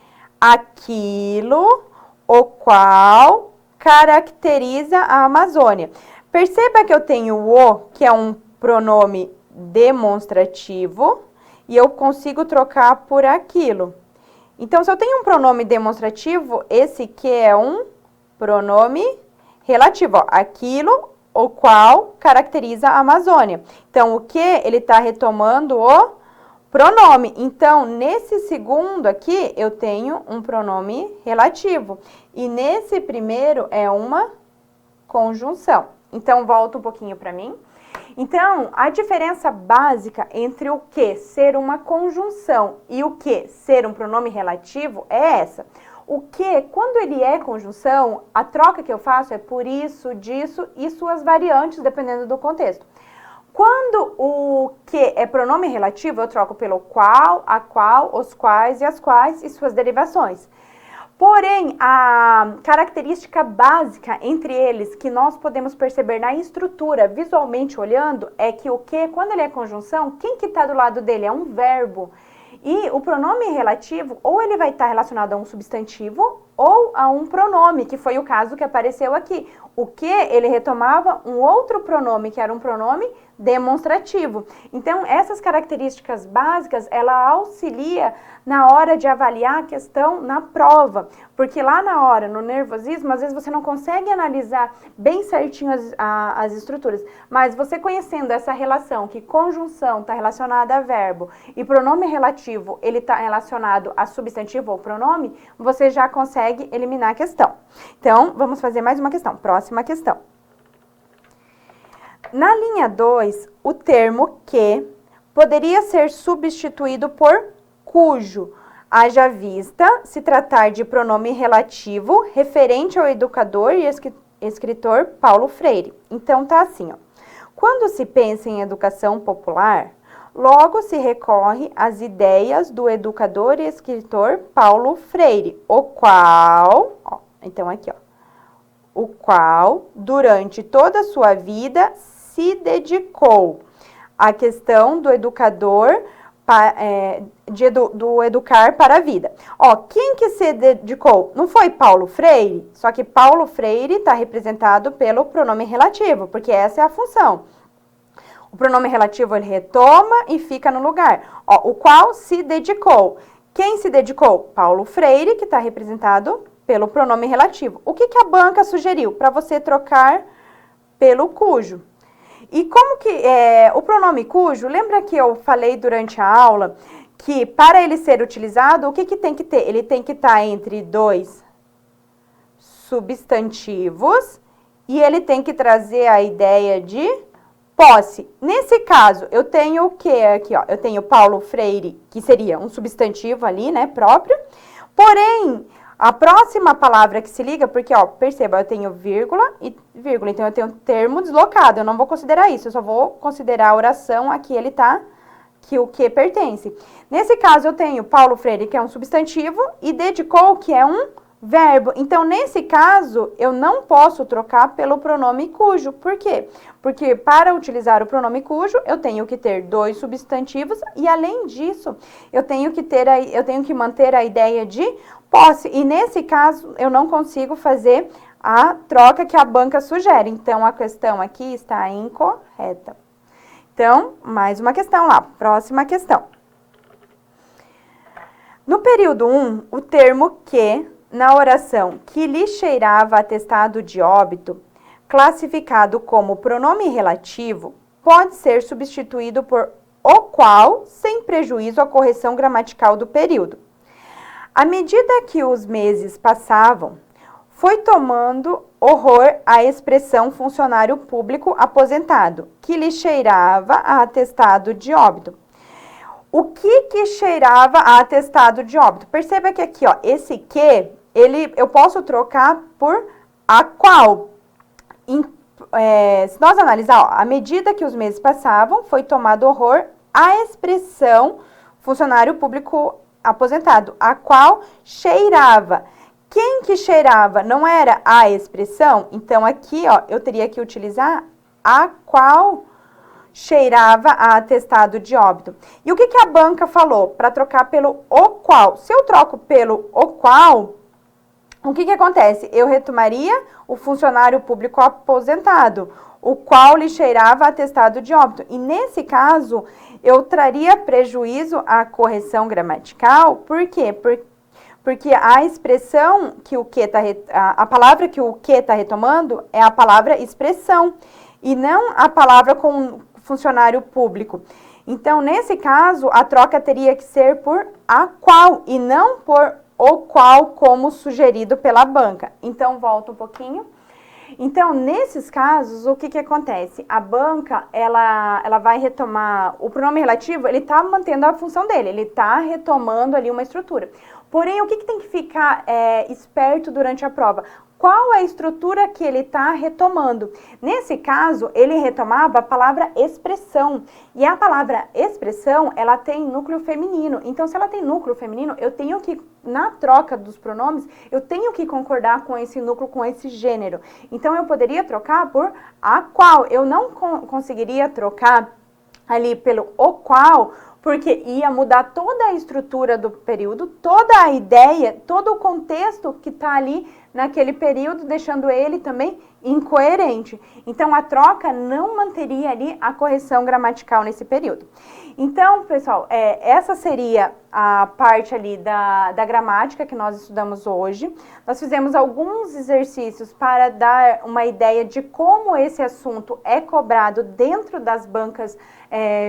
Aquilo o qual caracteriza a Amazônia. Perceba que eu tenho o, que é um pronome demonstrativo, e eu consigo trocar por aquilo. Então, se eu tenho um pronome demonstrativo, esse que é um pronome relativo, ó, aquilo o qual caracteriza a Amazônia. Então, o que ele está retomando o pronome. Então, nesse segundo aqui, eu tenho um pronome relativo. E nesse primeiro é uma conjunção. Então, volta um pouquinho para mim. Então, a diferença básica entre o que ser uma conjunção e o que ser um pronome relativo é essa. O que, quando ele é conjunção, a troca que eu faço é por isso, disso e suas variantes, dependendo do contexto. Quando o que é pronome relativo, eu troco pelo qual, a qual, os quais e as quais e suas derivações. Porém, a característica básica entre eles que nós podemos perceber na estrutura, visualmente olhando, é que o que, quando ele é conjunção, quem que está do lado dele é um verbo. E o pronome relativo, ou ele vai estar relacionado a um substantivo ou a um pronome, que foi o caso que apareceu aqui. O que ele retomava um outro pronome, que era um pronome demonstrativo. Então, essas características básicas, ela auxilia na hora de avaliar a questão na prova. Porque lá na hora, no nervosismo, às vezes você não consegue analisar bem certinho as estruturas. Mas você conhecendo essa relação, que conjunção está relacionada a verbo e pronome relativo, ele está relacionado a substantivo ou pronome, você já consegue eliminar a questão. Então, vamos fazer mais uma questão. Próxima questão. Na linha 2, o termo que poderia ser substituído por cujo, haja vista se tratar de pronome relativo referente ao educador e escritor Paulo Freire. Então, tá assim, ó. Quando se pensa em educação popular, logo se recorre às ideias do educador e escritor Paulo Freire, o qual, ó, então aqui, ó, o qual, durante toda a sua vida, se dedicou à questão do educador, do educar para a vida. Ó, quem que se dedicou? Não foi Paulo Freire, só que Paulo Freire está representado pelo pronome relativo, porque essa é a função. O pronome relativo ele retoma e fica no lugar. Ó, o qual se dedicou. Quem se dedicou? Paulo Freire, que está representado pelo pronome relativo. O que a banca sugeriu? Para você trocar pelo cujo. E como que o pronome cujo, lembra que eu falei durante a aula que para ele ser utilizado, o que tem que ter? Ele tem que estar entre dois substantivos e ele tem que trazer a ideia de posse. Nesse caso, eu tenho o que aqui, ó? Eu tenho Paulo Freire, que seria um substantivo ali, né, próprio. Porém, a próxima palavra que se liga, porque, ó, perceba, eu tenho vírgula e vírgula, então eu tenho termo deslocado, eu não vou considerar isso, eu só vou considerar a oração aqui, ele tá, que o que pertence. Nesse caso, eu tenho Paulo Freire, que é um substantivo, e dedicou, que é um verbo. Então, nesse caso, eu não posso trocar pelo pronome cujo. Por quê? Porque para utilizar o pronome cujo, eu tenho que ter dois substantivos e, além disso, eu tenho que manter a ideia de posse. E nesse caso, eu não consigo fazer a troca que a banca sugere. Então, a questão aqui está incorreta. Então, mais uma questão lá. Próxima questão. No período 1, o termo que, na oração que lhe cheirava atestado de óbito, classificado como pronome relativo, pode ser substituído por o qual, sem prejuízo à correção gramatical do período. À medida que os meses passavam, foi tomando horror a expressão funcionário público aposentado, que lhe cheirava a atestado de óbito. O que cheirava a atestado de óbito? Perceba que aqui, ó, esse que, eu posso trocar por a qual. Se nós analisar, ó, à medida que os meses passavam, foi tomado horror a expressão funcionário público aposentado, a qual cheirava. Quem que cheirava? Não era a expressão? Então, aqui, ó, eu teria que utilizar a qual cheirava a atestado de óbito. E o que a banca falou? Para trocar pelo o qual. Se eu troco pelo o qual, o que acontece? Eu retomaria o funcionário público aposentado, o qual lhe cheirava atestado de óbito. E nesse caso, eu traria prejuízo à correção gramatical. Por quê? Porque a expressão que o que a palavra que o que está retomando é a palavra expressão e não a palavra com funcionário público. Então, nesse caso, a troca teria que ser por a qual e não por o qual, como sugerido pela banca. Então, volta um pouquinho. Então, nesses casos, o que acontece? A banca, ela vai retomar o pronome relativo, ele está mantendo a função dele, ele está retomando ali uma estrutura. Porém, o que tem que ficar esperto durante a prova? Qual é a estrutura que ele está retomando? Nesse caso, ele retomava a palavra expressão. E a palavra expressão, ela tem núcleo feminino. Então, se ela tem núcleo feminino, eu tenho que, na troca dos pronomes, eu tenho que concordar com esse núcleo, com esse gênero. Então, eu poderia trocar por a qual. Eu não conseguiria trocar ali pelo o qual, porque ia mudar toda a estrutura do período, toda a ideia, todo o contexto que está ali naquele período, deixando ele também incoerente. Então, a troca não manteria ali a correção gramatical nesse período. Então, pessoal, essa seria a parte ali da gramática que nós estudamos hoje. Nós fizemos alguns exercícios para dar uma ideia de como esse assunto é cobrado dentro das bancas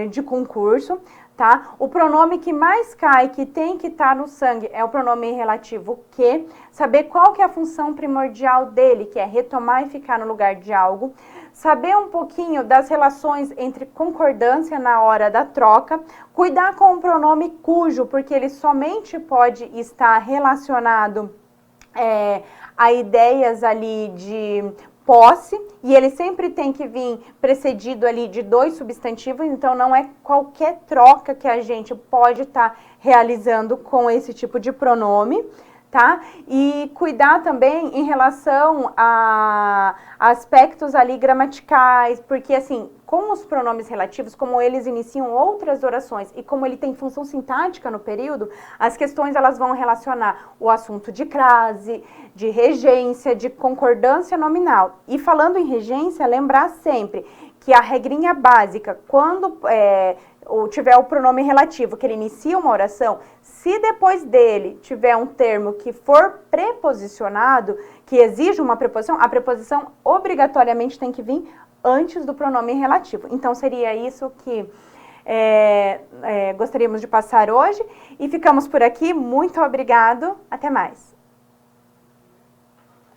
de concurso. Tá? O pronome que mais cai, que tem que estar no sangue, é o pronome relativo que. Saber qual que é a função primordial dele, que é retomar e ficar no lugar de algo. Saber um pouquinho das relações entre concordância na hora da troca. Cuidar com o pronome cujo, porque ele somente pode estar relacionado a ideias ali de posse, e ele sempre tem que vir precedido ali de 2 substantivos, então não é qualquer troca que a gente pode estar realizando com esse tipo de pronome, tá? E cuidar também em relação a aspectos ali gramaticais, porque assim, com os pronomes relativos, como eles iniciam outras orações e como ele tem função sintática no período, as questões elas vão relacionar o assunto de crase, de regência, de concordância nominal. E falando em regência, lembrar sempre que a regrinha básica, quando tiver o pronome relativo, que ele inicia uma oração, se depois dele tiver um termo que for preposicionado, que exige uma preposição, a preposição obrigatoriamente tem que vir antes do pronome relativo. Então, seria isso que gostaríamos de passar hoje. E ficamos por aqui. Muito obrigado. Até mais.